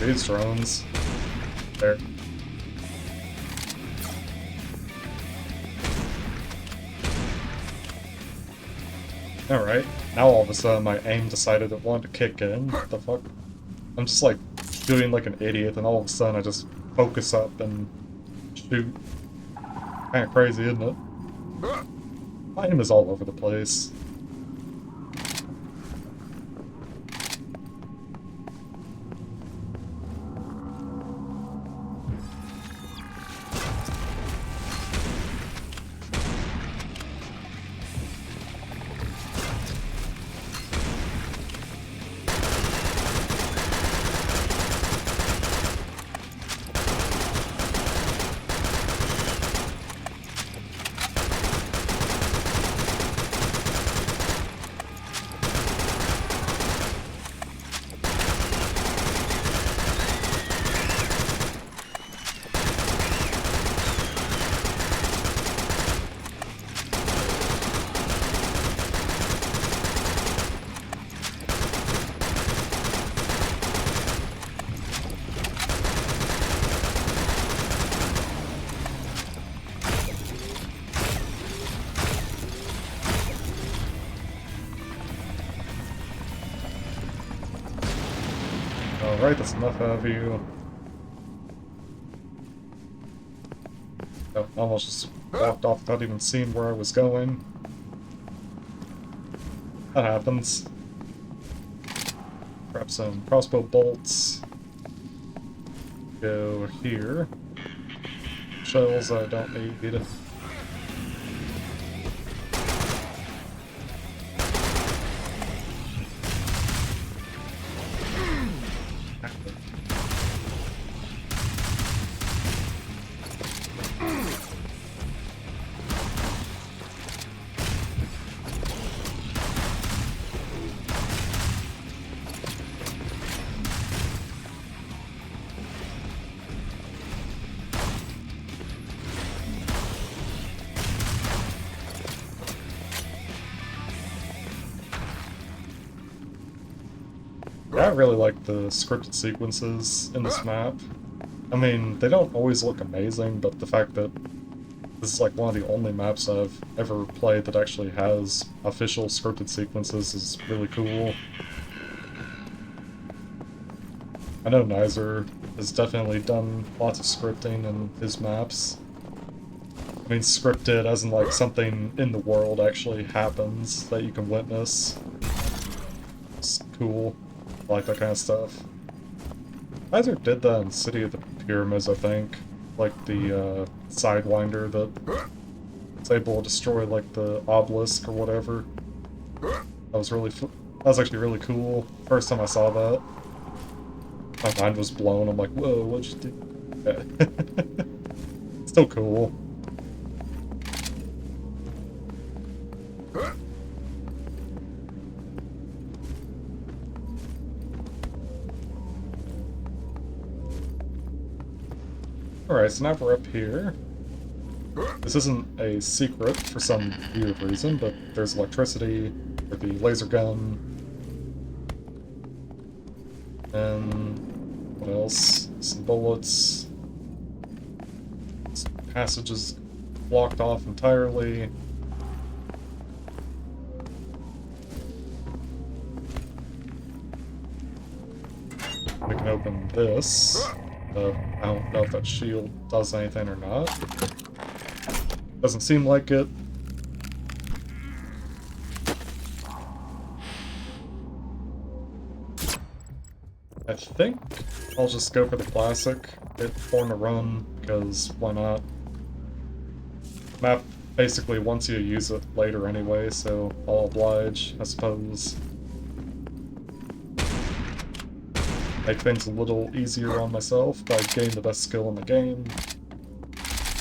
S1: These drones. There. Alright, now all of a sudden my aim decided it wanted to kick in. What the fuck? I'm just like doing like an idiot and all of a sudden I just focus up and shoot. Kinda crazy, isn't it? My aim is all over the place. Alright, that's enough of you. Oh, almost just walked off without even seeing where I was going. That happens. Grab some crossbow bolts. Go here. Shells I don't need. I really like the scripted sequences in this map. I mean, they don't always look amazing, but the fact that this is like one of the only maps I've ever played that actually has official scripted sequences is really cool. I know Nizer has definitely done lots of scripting in his maps. I mean, scripted as in like something in the world actually happens that you can witness. It's cool. I like that kind of stuff. Nizer did that in City of the Pyramids, I think. Like the Sidewinder that was able to destroy like the obelisk or whatever. That was that was actually really cool. First time I saw that, my mind was blown. I'm like, whoa, what'd you do? Yeah. Still cool. Alright, so now we're up here. This isn't a secret for some weird reason, but there's electricity, or the laser gun, and What else? Some bullets. This passage is blocked off entirely. We can open this. I don't know if that shield does anything or not. Doesn't seem like it. I think I'll just go for the classic, hit Born to Run, because why not? Map basically wants you to use it later anyway, so I'll oblige, I suppose. Make things a little easier on myself by getting the best skill in the game.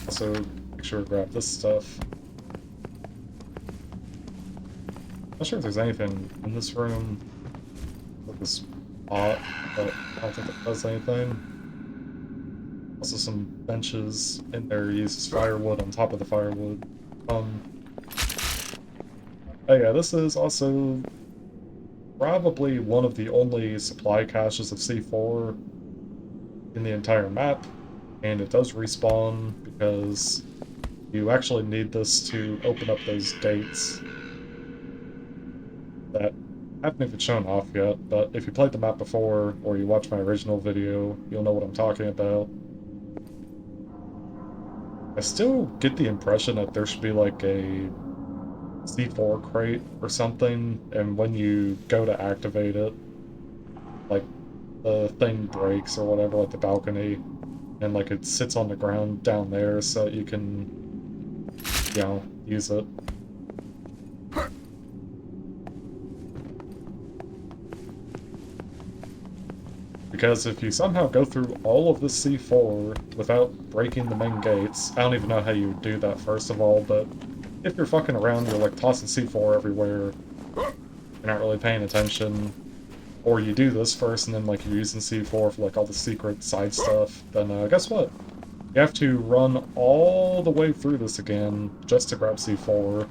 S1: Also, make sure to grab this stuff. Not sure if there's anything in this room. Like this pot, but I don't think it does anything. Also some benches in there uses firewood on top of the firewood. Oh yeah, this is also probably one of the only supply caches of C4 in the entire map, and it does respawn because you actually need this to open up those gates that haven't even shown off yet, but if you played the map before, or you watch my original video, you'll know what I'm talking about. I still get the impression that there should be like a C4 crate or something, and when you go to activate it, like, the thing breaks or whatever, like the balcony, and like it sits on the ground down there so that you can, you know, use it. Because if you somehow go through all of this C4 without breaking the main gates, I don't even know how you would do that first of all, but if you're fucking around, you're like tossing C4 everywhere, you're not really paying attention, or you do this first and then like you're using C4 for like all the secret side stuff, then guess what? You have to run all the way through this again just to grab C4.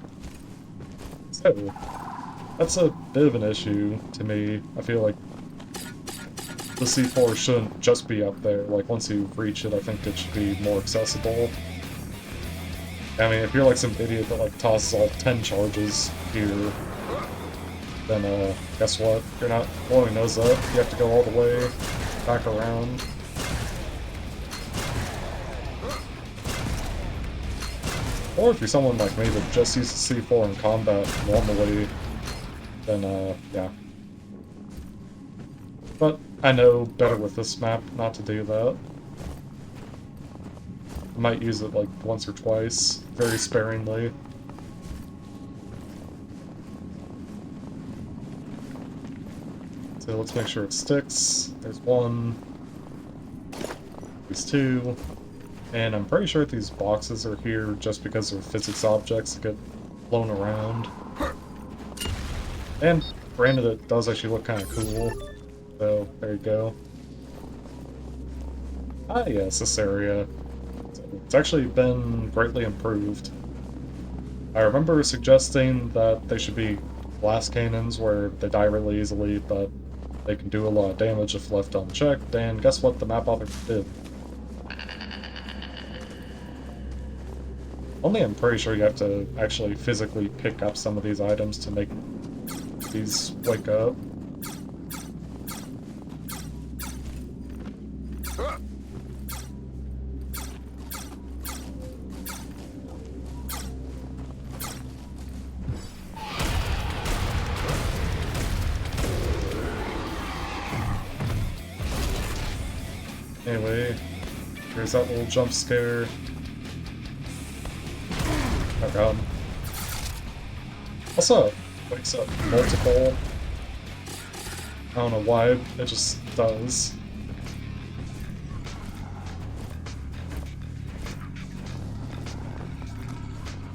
S1: So, that's a bit of an issue to me. I feel like the C4 shouldn't just be up there. Like, once you reach it, I think it should be more accessible. I mean, if you're like some idiot that like tosses all 10 charges here, then guess what? You're not blowing those up. You have to go all the way back around. Or if you're someone like me that just uses C4 in combat normally, then yeah. But I know better with this map not to do that. I might use it like once or twice, very sparingly. So let's make sure it sticks. There's one. There's two. And I'm pretty sure these boxes are here just because they're physics objects that get blown around. And granted, it does actually look kind of cool. So, there you go. Ah yes, this area. It's actually been greatly improved. I remember suggesting that they should be blast cannons where they die really easily, but they can do a lot of damage if left unchecked, and guess what the map author did? Only I'm pretty sure you have to actually physically pick up some of these items to make these wake up. Anyway, here's that little jump scare. Oh god. Also, wakes up multiple. I don't know why, it just does.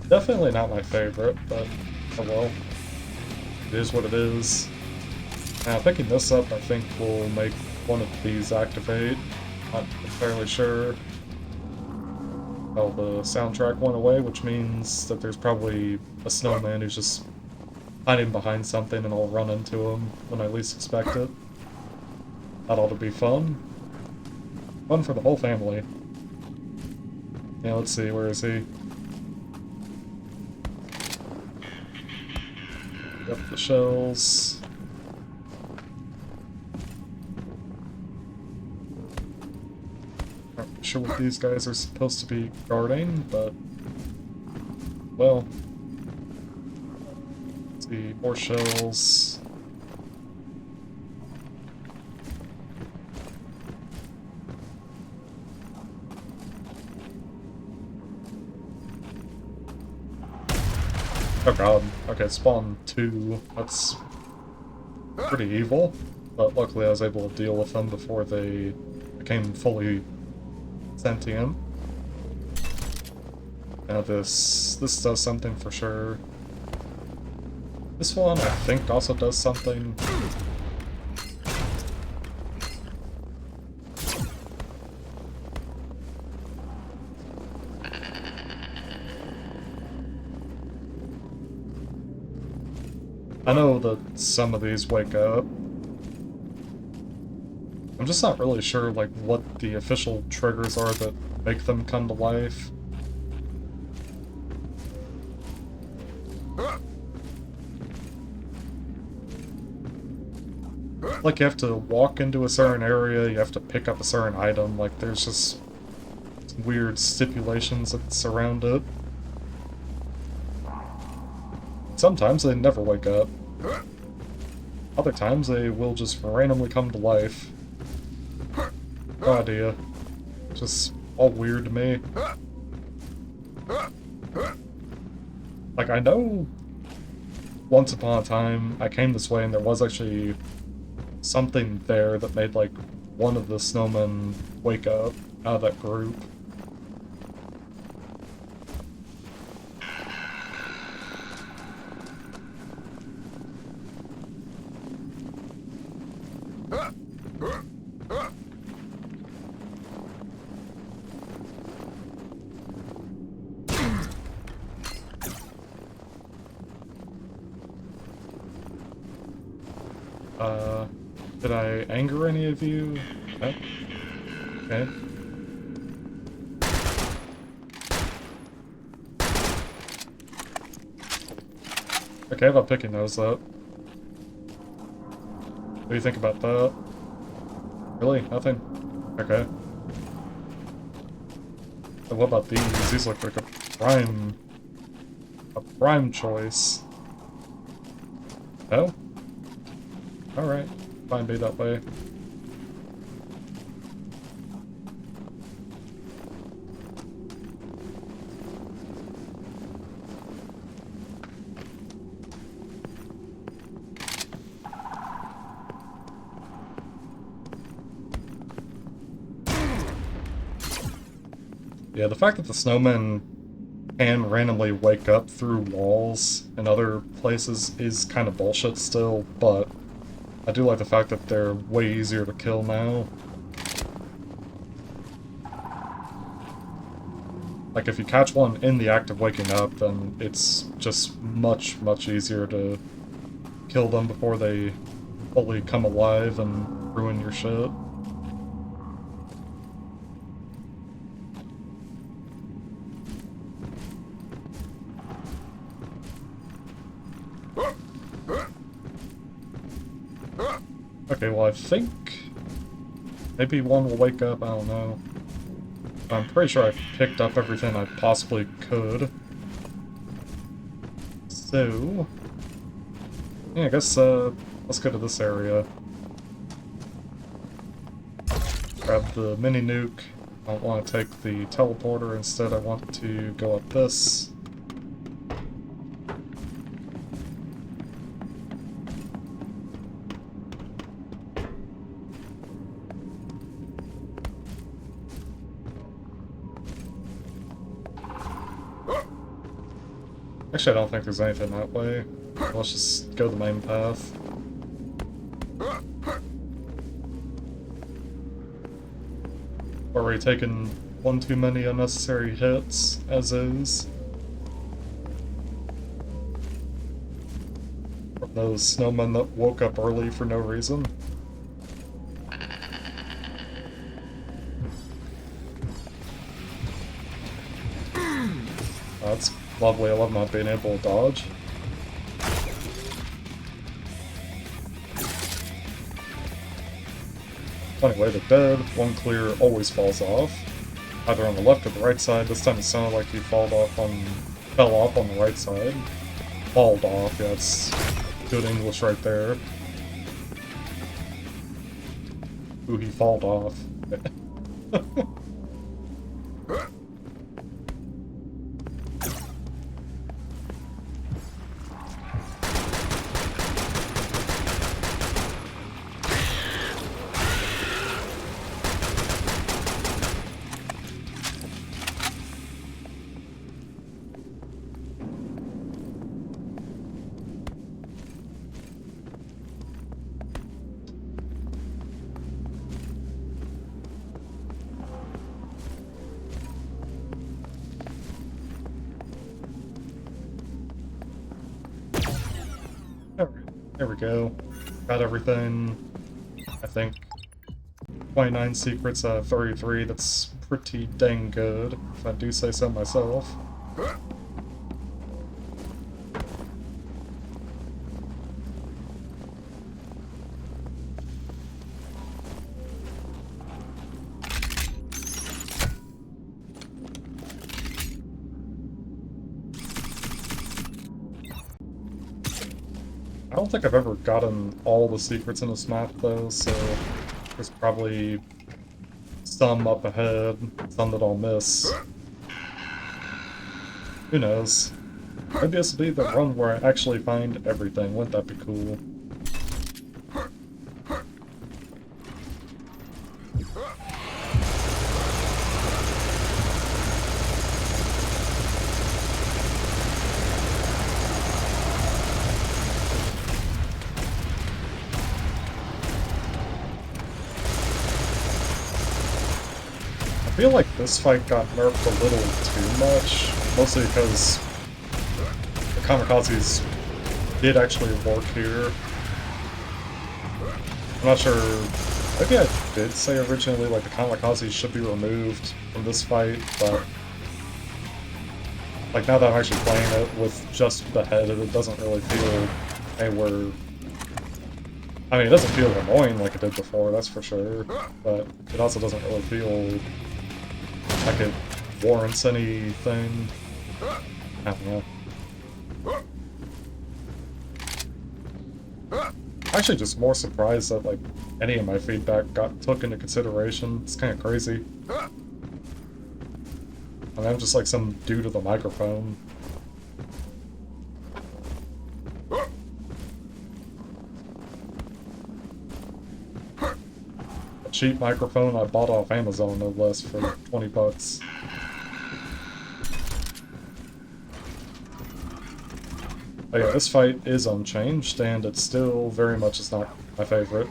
S1: Definitely not my favorite, but oh well. It is what it is. Now, picking this up, I think will make one of these activate. Not entirely sure. Well, the soundtrack went away, which means that there's probably a snowman who's just hiding behind something and I'll run into him when I least expect it. That ought to be fun. Fun for the whole family. Yeah, let's see, where is he? Got the shells. Not sure what these guys are supposed to be guarding, but well. Let's see, more shells. Oh god. Okay, spawn 2. That's pretty evil. But luckily I was able to deal with them before they became fully sentient. Now this does something for sure. This one I think also does something. I know that some of these wake up. I'm just not really sure like what the official triggers are that make them come to life. Like you have to walk into a certain area, you have to pick up a certain item, like there's just weird stipulations that surround it. Sometimes they never wake up. Other times they will just randomly come to life. No idea. Just all weird to me. Like, I know once upon a time I came this way and there was actually something there that made, like, one of the snowmen wake up out of that group. Did I anger any of you? No? Okay. Okay, how about picking those up? What do you think about that? Really? Nothing? Okay. So what about these? These look like a prime choice. No? Alright. Fine, be that way. Yeah, the fact that the snowmen can randomly wake up through walls and other places is kind of bullshit still, but I do like the fact that they're way easier to kill now. Like, if you catch one in the act of waking up, then it's just much, much easier to kill them before they fully come alive and ruin your shit. Okay, well I think maybe one will wake up, I don't know. I'm pretty sure I picked up everything I possibly could. So, yeah, I guess let's go to this area. Grab the mini nuke. I don't want to take the teleporter, instead I want to go up this. Actually, I don't think there's anything that way. Let's just go the main path. Already taken one too many unnecessary hits, as is. From those snowmen that woke up early for no reason. That's lovely. I love not being able to dodge. Anyway, they're dead. One clear always falls off. Either on the left or the right side. This time it sounded like he fell off on the right side. Falled off, yeah, it's good English right there. Ooh, he falled off. There we go. Got everything. I think 29 secrets out of 33. That's pretty dang good, if I do say so myself. I don't think I've ever gotten all the secrets in this map, though, so there's probably some up ahead, some that I'll miss. Who knows? Maybe this will be the run where I actually find everything. Wouldn't that be cool? I feel like this fight got nerfed a little too much, mostly because the kamikazes did actually work here. I'm not sure, maybe I did say originally like the kamikazes should be removed from this fight, but like now that I'm actually playing it with just the head, it doesn't really feel anywhere. I mean, it doesn't feel annoying like it did before, that's for sure, but it also doesn't really feel like it warrants anything. I don't know. Actually, just more surprised that like any of my feedback got took into consideration. It's kind of crazy. I mean, I'm just like some dude with a microphone. A cheap microphone I bought off Amazon, no less, for 20 bucks. But yeah, this fight is unchanged, and it still very much is not my favorite.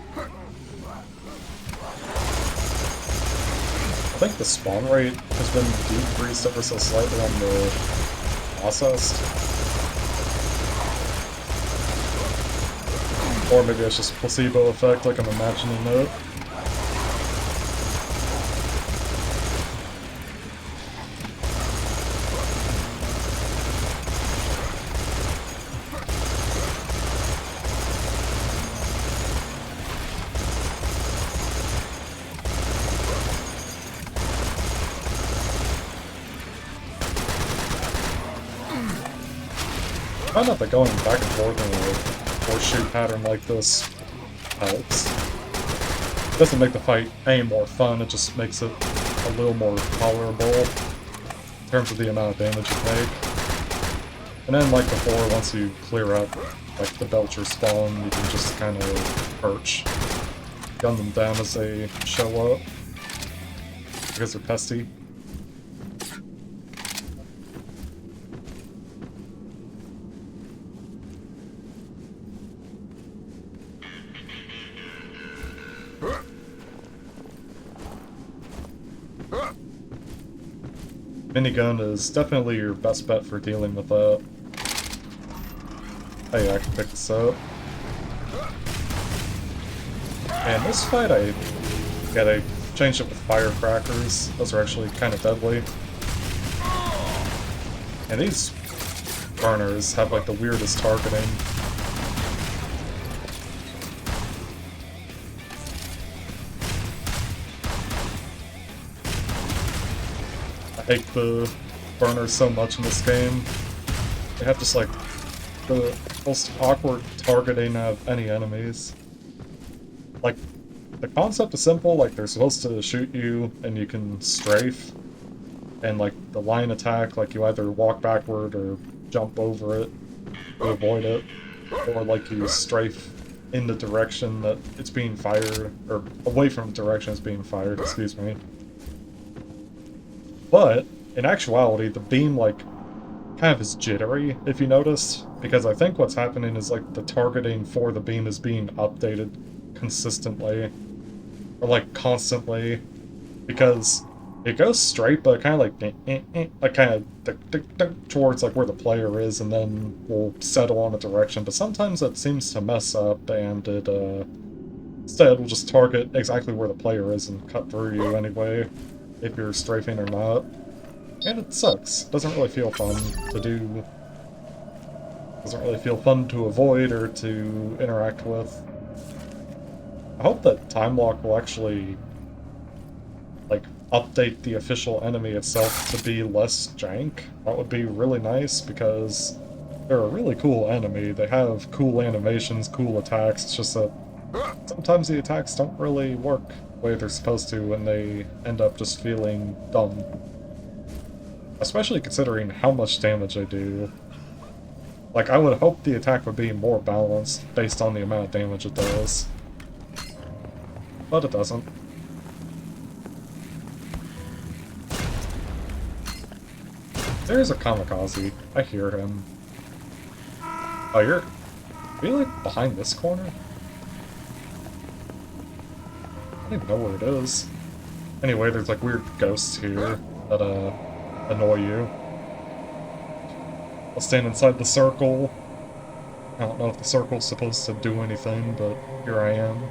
S1: I think the spawn rate has been decreased ever so slightly on the processed. Or maybe it's just placebo effect, like I'm imagining it. I find out that going back and forth in a horseshoe pattern like this helps. It doesn't make the fight any more fun, it just makes it a little more tolerable in terms of the amount of damage you take. And then, like before, once you clear out like the Belcher spawn, you can just kind of perch, gun them down as they show up, because they're pesty. Minigun is definitely your best bet for dealing with that. Oh yeah, I can pick this up. And this fight I changed it with firecrackers. Those are actually kind of deadly. And these burners have like the weirdest targeting. I hate the burners so much in this game. They have just like the most awkward targeting of any enemies. Like, the concept is simple, like they're supposed to shoot you and you can strafe. And like the line attack, like you either walk backward or jump over it to avoid it. Or like you strafe in the direction that it's being fired, or away from the direction it's being fired, excuse me. But, in actuality, the beam, like, kind of is jittery, if you noticed, because I think what's happening is, like, the targeting for the beam is being updated consistently, or, like, constantly, because it goes straight, but kind of like kind of towards, like, where the player is, and then will settle on a direction, but sometimes it seems to mess up, and it, instead will just target exactly where the player is and cut through you anyway, if you're strafing or not. And it sucks. Doesn't really feel fun to do. Doesn't really feel fun to avoid or to interact with. I hope that Time Lock will actually, like, update the official enemy itself to be less jank. That would be really nice, because they're a really cool enemy. They have cool animations, cool attacks. It's just that sometimes the attacks don't really work the way they're supposed to, and they end up just feeling dumb. Especially considering how much damage they do. Like, I would hope the attack would be more balanced based on the amount of damage it does. But it doesn't. There's a kamikaze. I hear him. Oh, you're... Are you, like, behind this corner? I don't even know where it is. Anyway, there's, like, weird ghosts here that, annoy you. I'll stand inside the circle. I don't know if the circle's supposed to do anything, but here I am.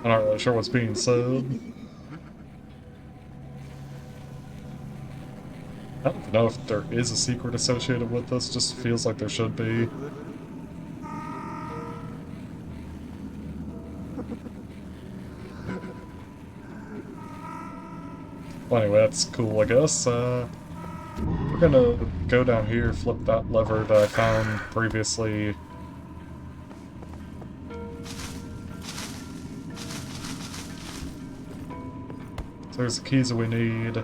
S1: I'm not really sure what's being said. I don't even know if there is a secret associated with this, just feels like there should be. Well, anyway, that's cool, I guess. We're gonna go down here, flip that lever that I found previously. So there's the keys that we need.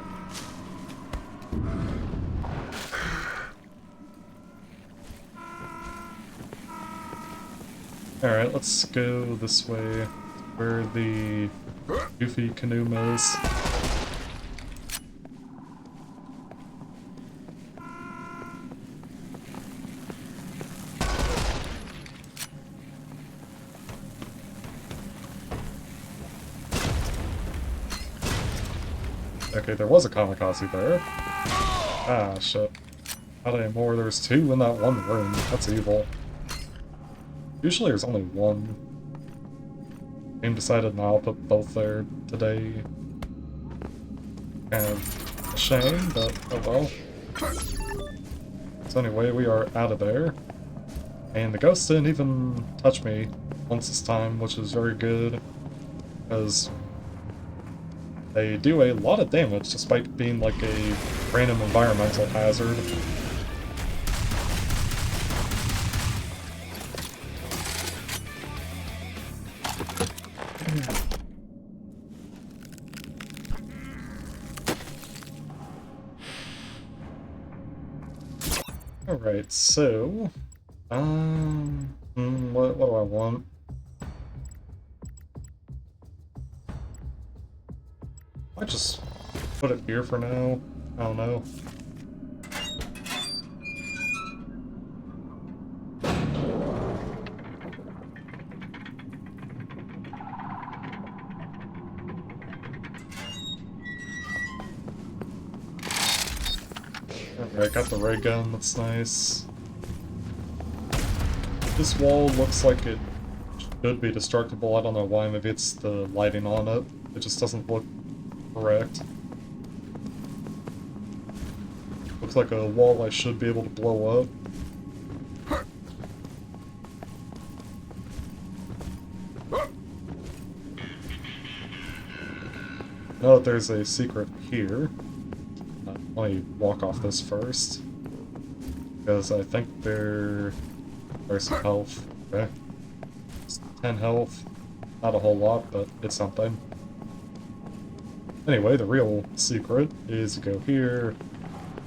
S1: Alright, let's go this way, where the goofy canoe is. Okay, there was a kamikaze there. Ah, shit. Not anymore, there's two in that one room. That's evil. Usually there's only one. Game decided now I'll put both there today. Kind of a shame, but oh well. So anyway, we are out of there. And the ghosts didn't even touch me once this time, which is very good. Because they do a lot of damage despite being like a random environmental hazard. Alright, so... what do I want? I just put it here for now. I don't know. Alright, got the ray gun, that's nice. This wall looks like it should be destructible. I don't know why, maybe it's the lighting on it. It just doesn't look correct. Looks like a wall I should be able to blow up. Know that there's a secret here. Let me walk off this first. Because I think there's some health. Okay. It's 10 health. Not a whole lot, but it's something. Anyway, the real secret is you go here,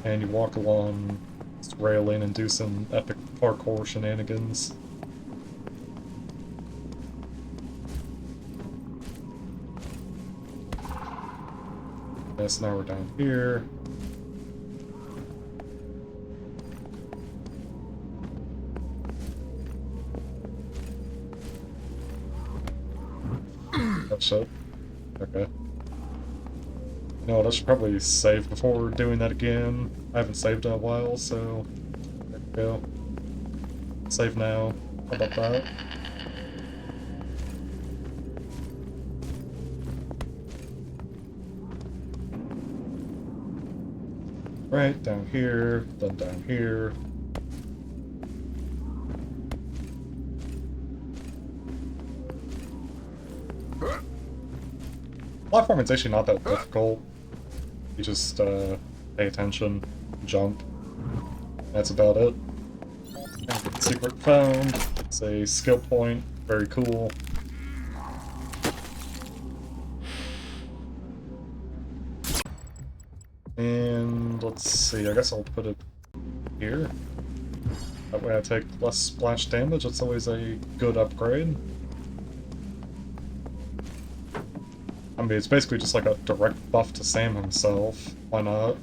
S1: and you walk along this railing and do some epic parkour shenanigans. Yes, now we're down here. Oh shit. Okay. You know what, I should probably save before doing that again. I haven't saved in a while, so there we go. Save now. How about that? Right, down here, then down here. Platforming's actually not that difficult. You just pay attention, jump. That's about it. Secret found. It's a skill point. Very cool. And let's see, I guess I'll put it here. That way I take less splash damage. That's always a good upgrade. I mean, it's basically just like a direct buff to Sam himself. Why not?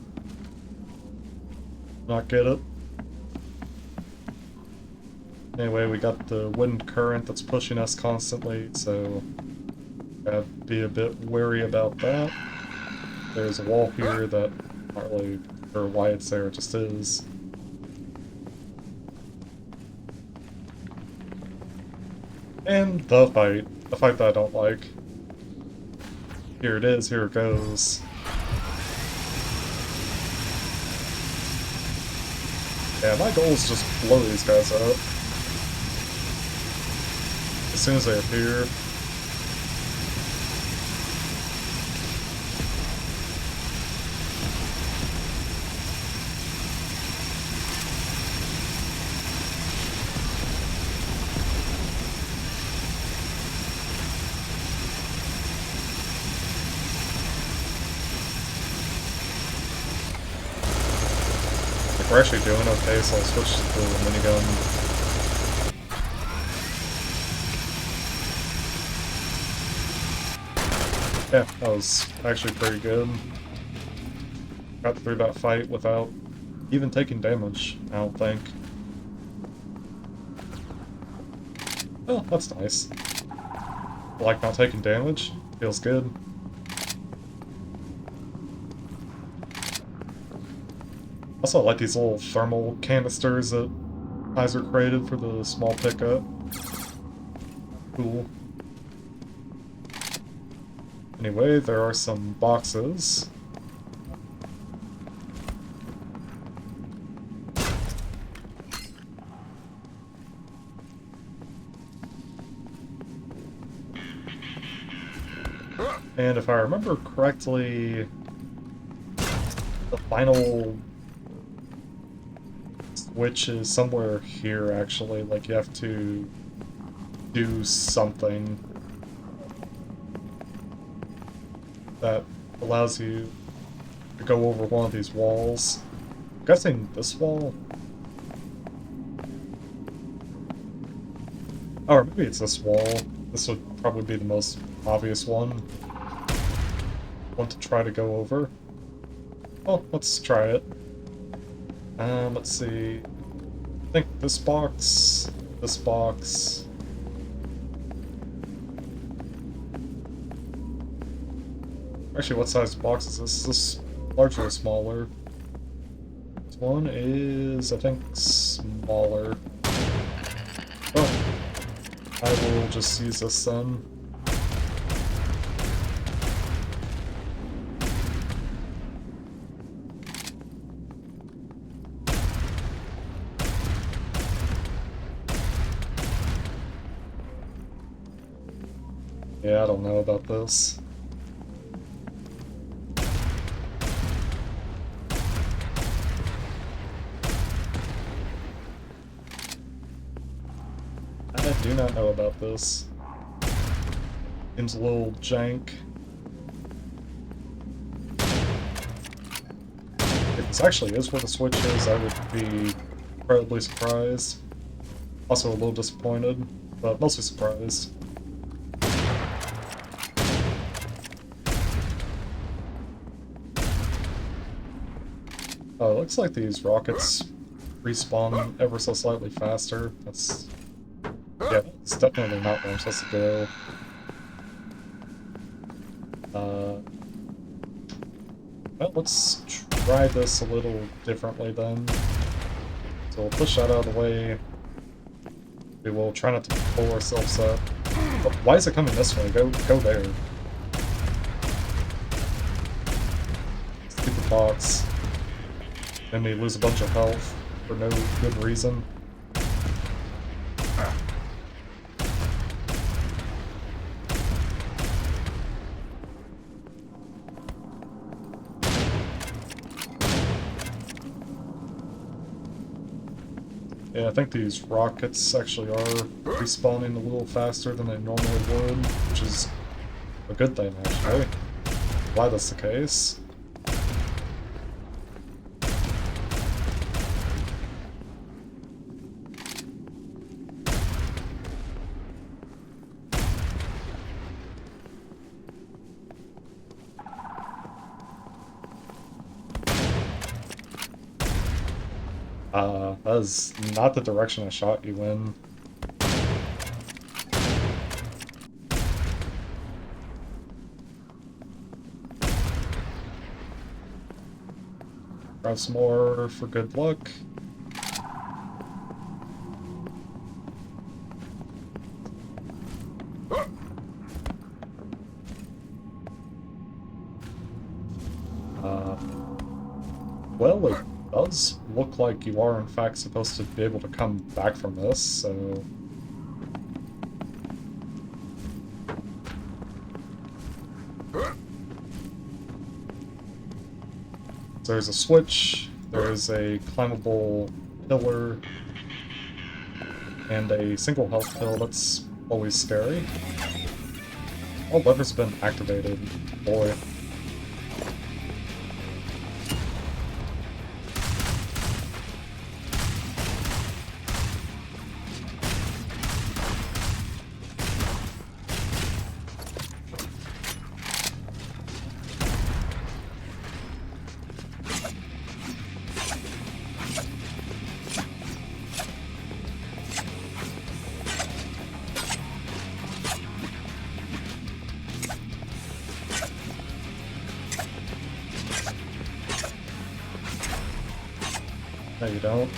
S1: Not get it? Anyway, we got the wind current that's pushing us constantly, so gotta be a bit wary about that. There's a wall here that I'm not really sure why it's there, it just is. And the fight that I don't like. Here it is, here it goes. Yeah, my goal is just blow these guys up. As soon as they appear. We're actually doing okay, so I'll switch to the minigun. Yeah, that was actually pretty good. Got through that fight without even taking damage, I don't think. Oh, that's nice. I like not taking damage. Feels good. Also, I like these little thermal canisters that Kaiser created for the small pickup. Cool. Anyway, there are some boxes. And if I remember correctly, the final switch is somewhere here, actually. Like, you have to do something that allows you to go over one of these walls. I'm guessing this wall? Or maybe it's this wall. This would probably be the most obvious one. Want to try to go over. Well, let's try it. Let's see. I think this box. Actually, what size box is this? Is this larger or smaller? One is, I think, smaller. Oh, I will just use this then. Yeah, I don't know about this. I do not know about this. Seems a little jank. If this actually is where the switch is, I would be incredibly surprised. Also a little disappointed, but mostly surprised. Oh, it looks like these rockets respawn ever so slightly faster. That's... yeah, it's definitely not where I'm supposed to go. Well, let's try this a little differently then. So we'll push that out of the way. We will try not to pull ourselves up. But why is it coming this way? Go there. Stupid box. Then we lose a bunch of health for no good reason. Yeah, I think these rockets actually are respawning a little faster than they normally would, which is a good thing, actually. Glad that's the case. That is not the direction I shot you in. Grab some more for good luck. Well, it does look like you are in fact supposed to be able to come back from this, so... So there's a switch, there's a climbable pillar, and a single health pill. That's always scary. Oh, lever's been activated. Boy. No, you don't.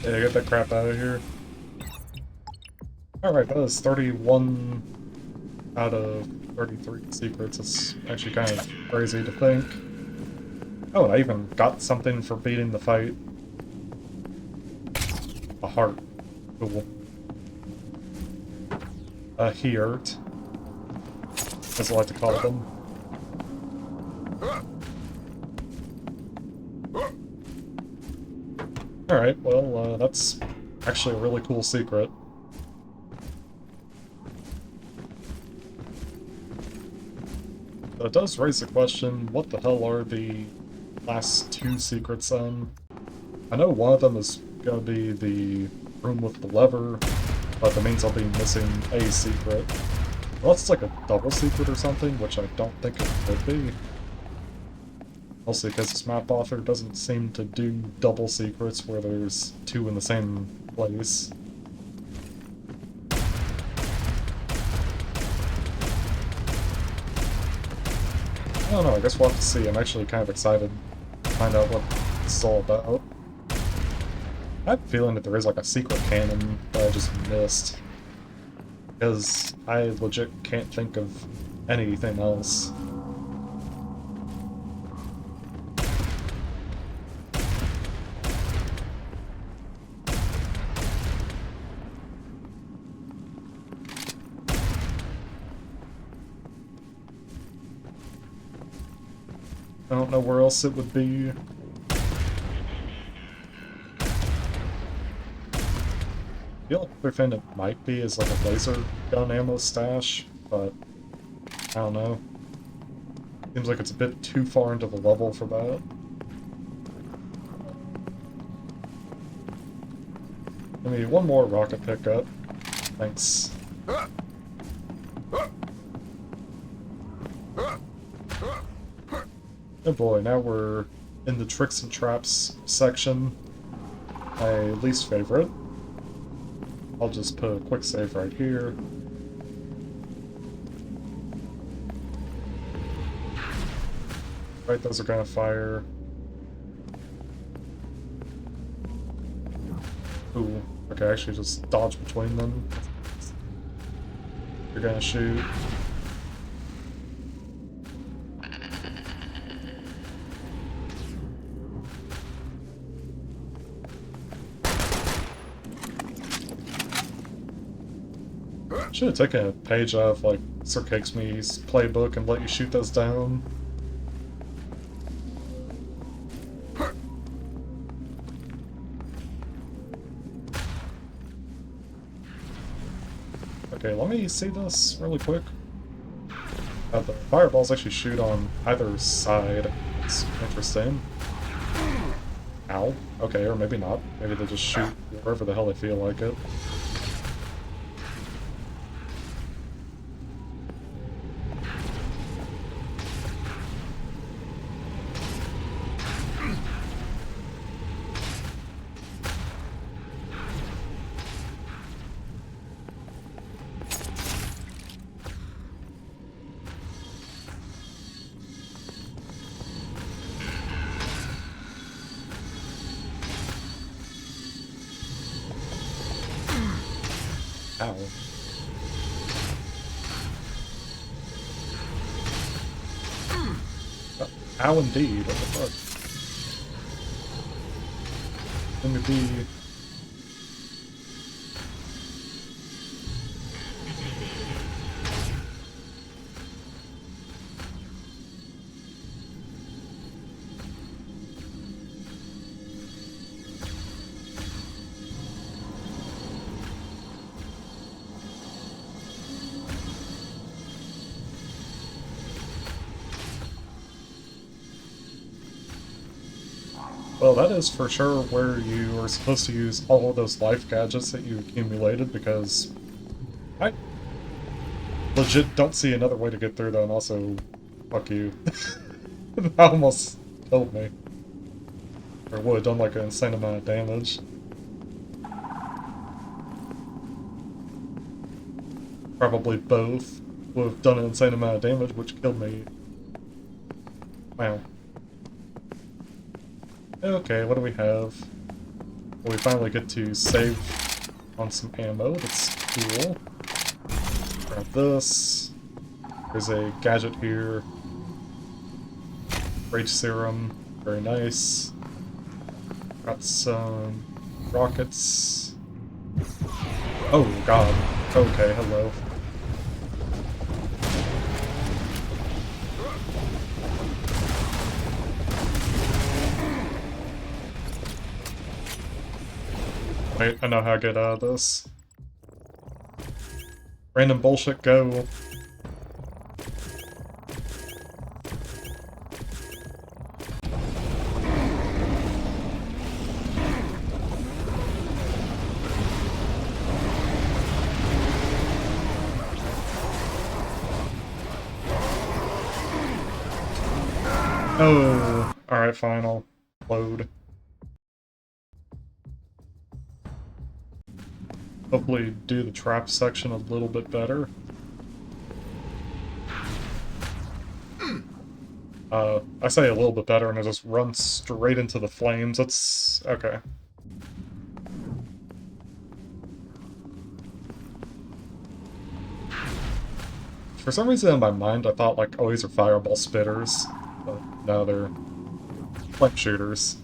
S1: Yeah, get that crap out of here. Alright, that is 31 out of 33 secrets. It's actually kind of crazy to think. Oh, and I even got something for beating the fight. A heart. Cool. A heart, as I like to call them. Alright, well, that's actually a really cool secret. But it does raise the question, what the hell are the last two secrets then? I know one of them is gonna be the room with the lever, but that means I'll be missing a secret. Unless it's like a double secret or something, which I don't think it would be. Also, because this map author doesn't seem to do double secrets where there's two in the same place. I don't know, I guess we'll have to see. I'm actually kind of excited to find out what this is all about. I have a feeling that there is like a secret cannon that I just missed. Because I legit can't think of anything else. I don't know where else it would be. The only other thing it might be is like a laser gun ammo stash, but I don't know. Seems like it's a bit too far into the level for that. Give me one more rocket pickup. Thanks. Oh boy, now we're in the tricks and traps section. My least favorite. I'll just put a quick save right here. Right, those are gonna fire. Ooh, okay, actually just dodge between them. You're gonna shoot. Should have taken a page out of like Sir Cakesme's playbook and let you shoot those down. Okay, let me see this really quick. The fireballs actually shoot on either side. It's interesting. Ow. Okay, or maybe not. Maybe they just shoot wherever the hell they feel like it. Ow. Ow indeed, what the fuck? Let me be... Well, that is for sure where you are supposed to use all of those life gadgets that you accumulated, because I legit don't see another way to get through that, and also, fuck you. That almost killed me. Or would have done like an insane amount of damage. Probably both would have done an insane amount of damage, which killed me. Wow. Okay, what do we have? Well, we finally get to save on some ammo, that's cool. Grab this. There's a gadget here. Rage serum, very nice. Got some rockets. Oh god. Okay, hello. Wait, I know how to get out of this. Random bullshit, go. Oh, alright, fine, I'll load. Hopefully do the trap section a little bit better. I say a little bit better, and it just runs straight into the flames. That's okay. For some reason in my mind, I thought, like, oh, these are fireball spitters. But no, they're flame shooters.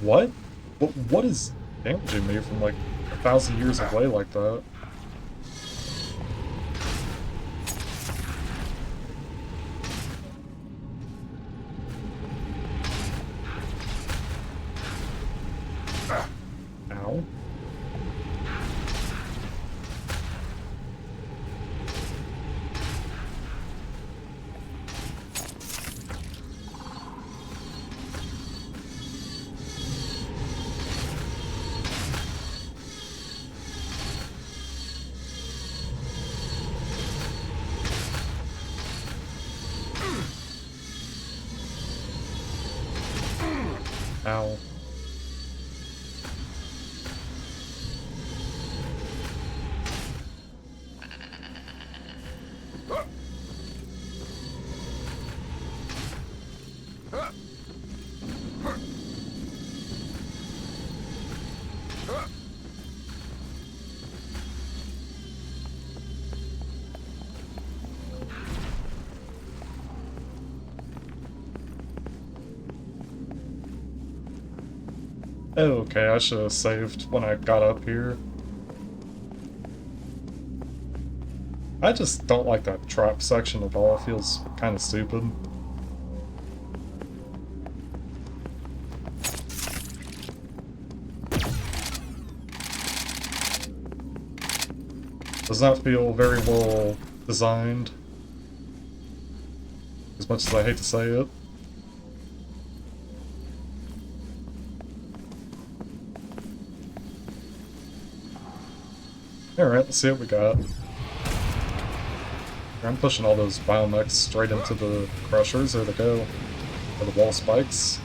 S1: What? What is damaging me from, like, 1,000 years away like that? Ow. Ow. Okay, I should have saved when I got up here. I just don't like that trap section at all. It feels kind of stupid. Does not feel very well designed, as much as I hate to say it. Alright, let's see what we got. I'm pushing all those biomechs straight into the crushers. There they go. Or the wall spikes.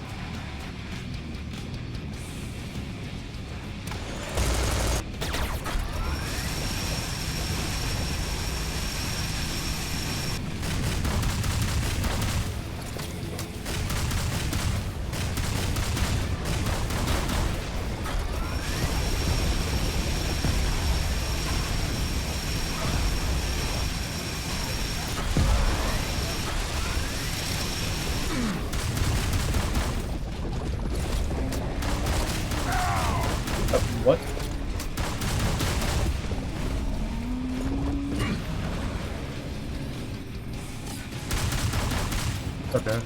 S1: What? Okay.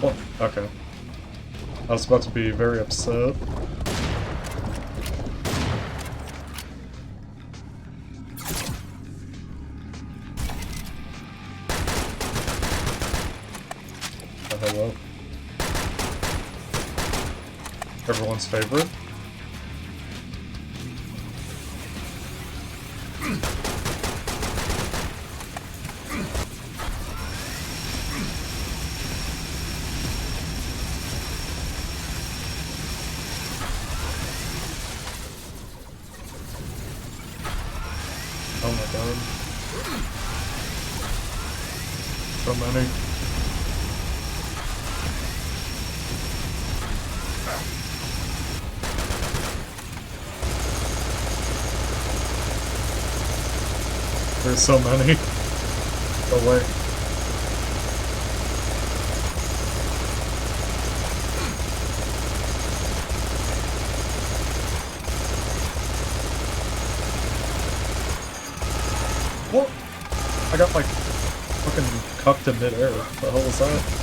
S1: Oh, okay. I was about to be very upset. Oh, hello. Everyone's favorite. Oh my god. So many. There's so many. No way. What? I got like fucking cuffed in midair. What the hell was that?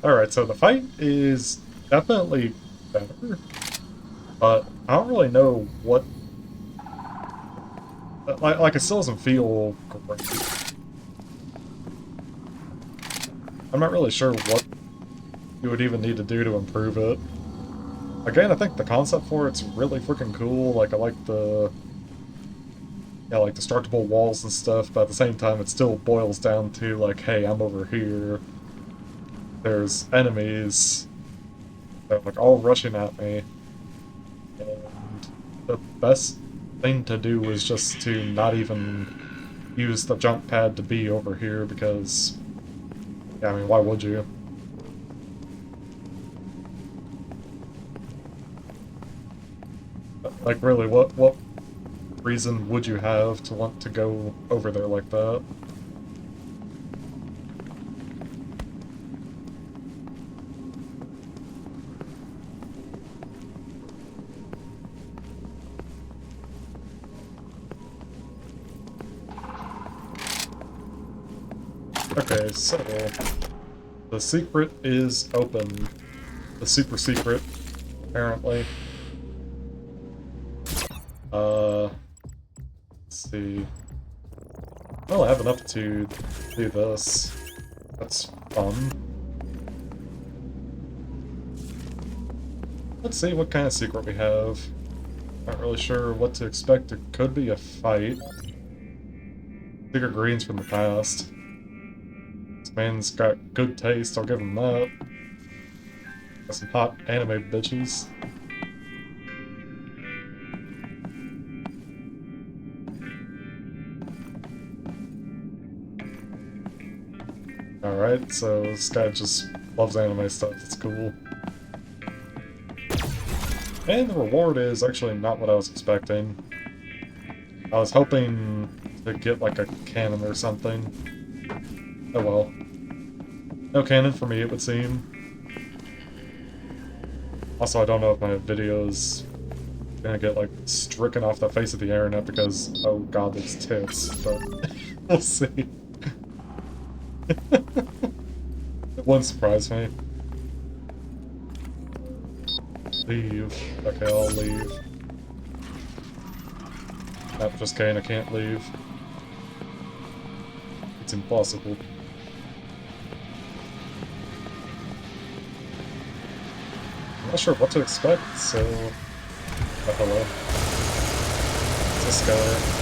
S1: Alright, so the fight is definitely better, but I don't really know what... Like it still doesn't feel great. I'm not really sure what you would even need to do to improve it. Again, I think the concept for it's really freaking cool. Like, I like the... Yeah, like, destructible walls and stuff, but at the same time, it still boils down to, like, hey, I'm over here. There's enemies that are, like, all rushing at me. And the best thing to do is just to not even use the jump pad to be over here, because... Yeah, I mean, why would you? Like, really, what reason would you have to want to go over there like that? Okay, so the secret is open. The super secret, apparently. Let's see. Well, I have enough to do this. That's fun. Let's see what kind of secret we have. Not really sure what to expect. It could be a fight. Secret greens from the past. This man's got good taste, I'll give him that. Got some hot anime bitches. Alright, so this guy just loves anime stuff, it's cool. And the reward is actually not what I was expecting. I was hoping to get like a cannon or something. Oh well. No cannon for me, it would seem. Also, I don't know if my video's gonna get like stricken off the face of the internet because, oh god, there's tits, but we'll see. It wouldn't surprise me. Leave. Okay, I'll leave. Nope, just kidding, I can't leave. It's impossible. I'm not sure what to expect, so... Oh, hello. It's this guy.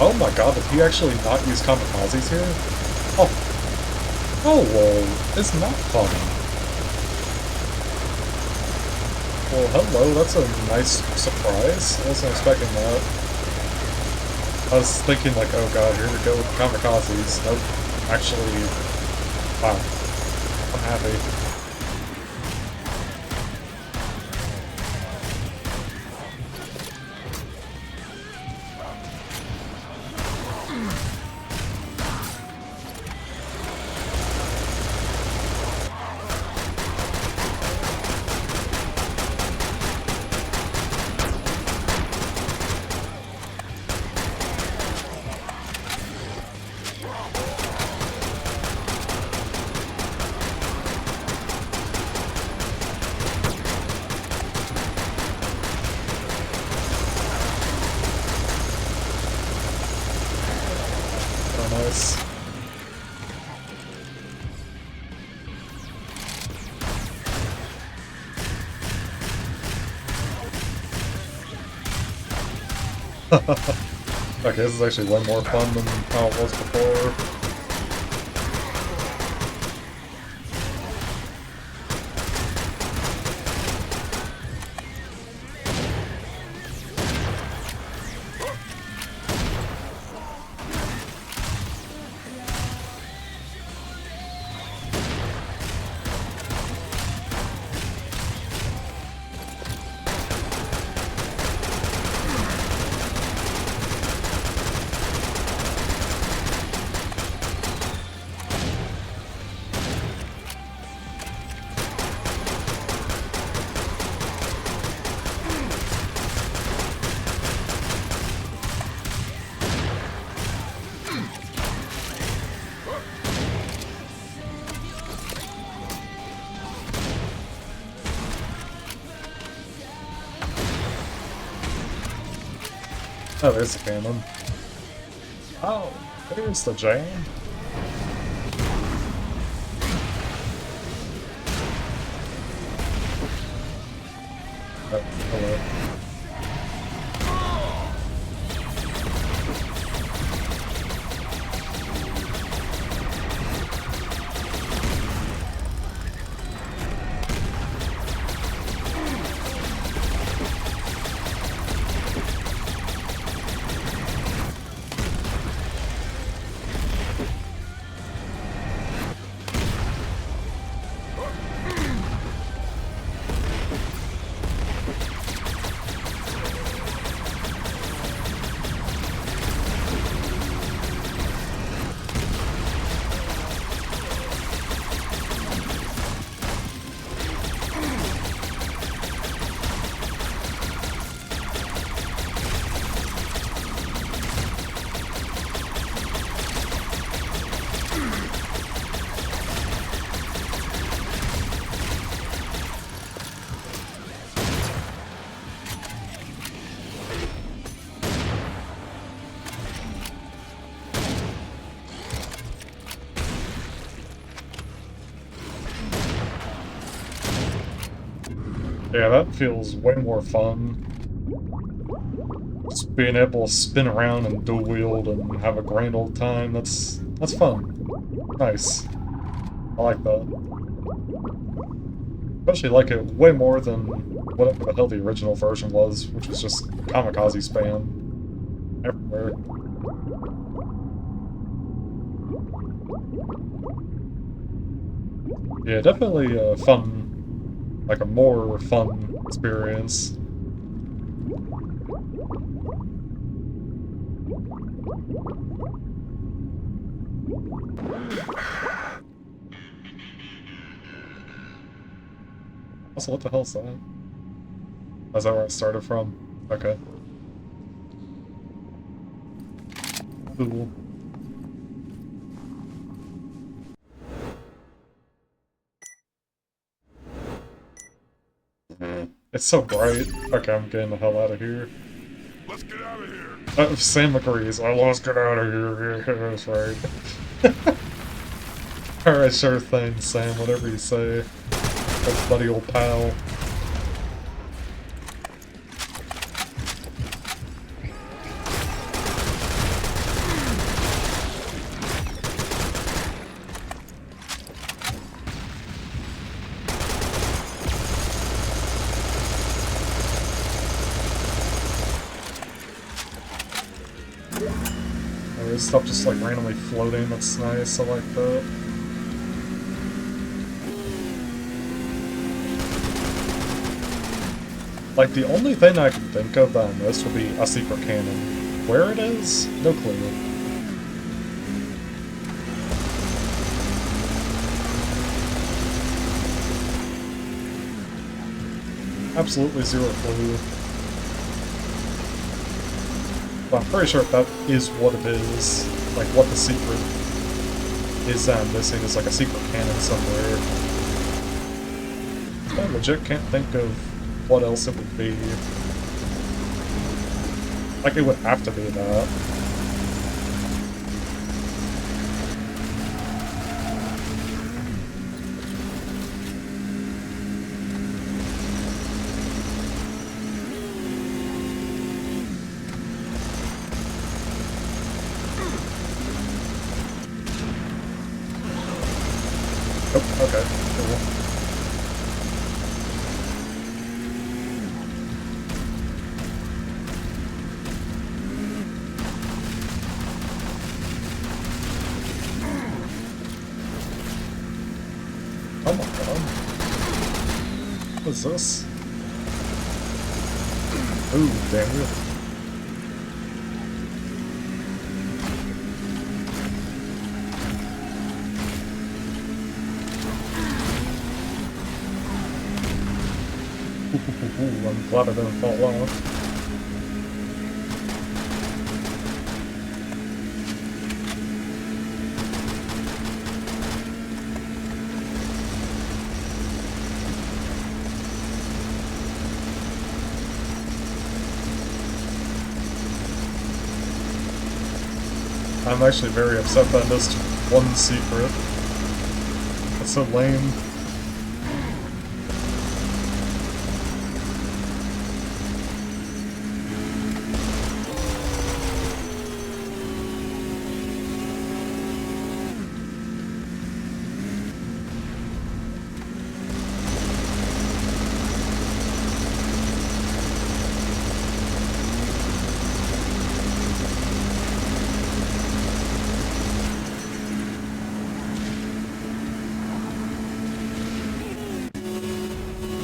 S1: Oh my god, did he actually not use kamikazes here? Oh. Oh, whoa. It's not funny. Well, hello, that's a nice surprise. I wasn't expecting that. I was thinking like, oh god, here we go with kamikazes. Nope. Actually, wow. I'm happy. Nice. Okay, this is actually way more fun than how it was before. Oh, there's the cannon. Oh, there's the jam. Oh, hello. Yeah, that feels way more fun. Just being able to spin around and dual wield and have a grand old time, that's fun. Nice. I like that. Especially like it way more than whatever the hell the original version was, which was just kamikaze spam everywhere. Yeah, definitely a fun, like a more fun experience. Also, what the hell is that? Is that where it started from? Okay. Cool. It's so bright. Okay, I'm getting the hell out of here.
S2: Let's get out of here.
S1: Sam agrees. Oh, let's get out of here. That's right. Alright, sure thing, Sam. Whatever you say. Old buddy old pal. There's stuff just like randomly floating, that's nice, I like that. Like, the only thing I can think of that I missed would be a secret cannon. Where it is? No clue. Absolutely zero clue. But I'm pretty sure that is what it is. Like, what the secret is that I'm missing is like a secret cannon somewhere. I legit can't think of what else it would be. Like, it would have to be that. Oh, okay, cool. Oh my god. What's this? Ooh, damn you. Ooh, I'm glad I didn't fall off. I'm actually very upset that I missed one secret. That's so lame.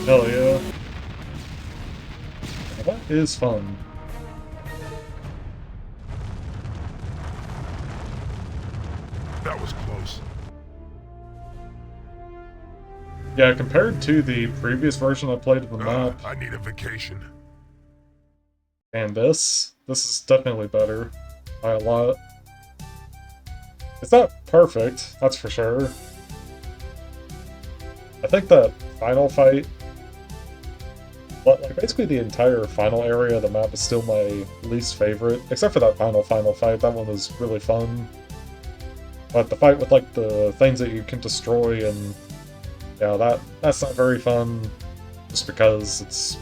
S1: Hell yeah. That is fun.
S2: That was close.
S1: Yeah, compared to the previous version I played of the map,
S2: I need a vacation.
S1: and this is definitely better by a lot. It's not perfect, that's for sure. I think that final fight, like basically the entire final area of the map is still my least favorite, except for that final fight. That one was really fun. But the fight with like the things that you can destroy and yeah, that's not very fun, just because it's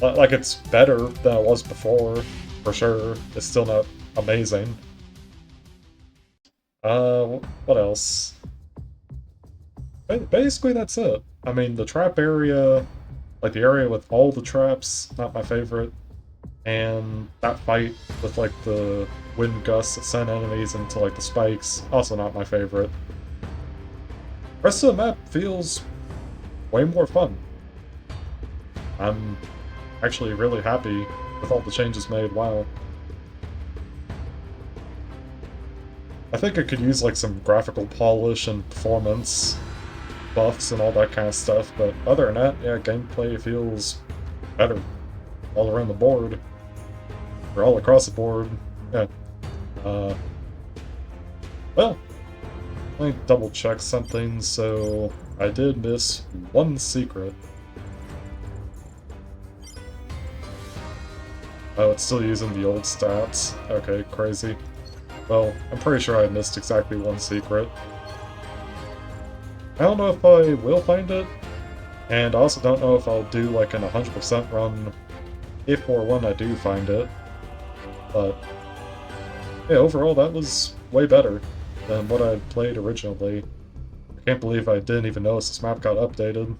S1: like it's better than it was before, for sure. It's still not amazing. What else? Basically, that's it. I mean, the trap area, like the area with all the traps, not my favorite. And that fight with like the wind gusts that send enemies into like the spikes, also not my favorite. Rest of the map feels way more fun. I'm actually really happy with all the changes made. Wow. I think I could use like some graphical polish and performance buffs and all that kind of stuff, but other than that, yeah, gameplay feels better all around the board. Or all across the board. Yeah. Well, let me double check something. So I did miss one secret. Oh, it's still using the old stats. Okay, crazy. Well, I'm pretty sure I missed exactly one secret. I don't know if I will find it, and I also don't know if I'll do like an 100% run if or when I do find it. But yeah, overall that was way better than what I played originally. I can't believe I didn't even notice this map got updated.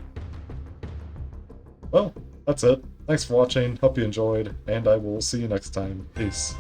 S1: Well, that's it. Thanks for watching, hope you enjoyed, and I will see you next time. Peace.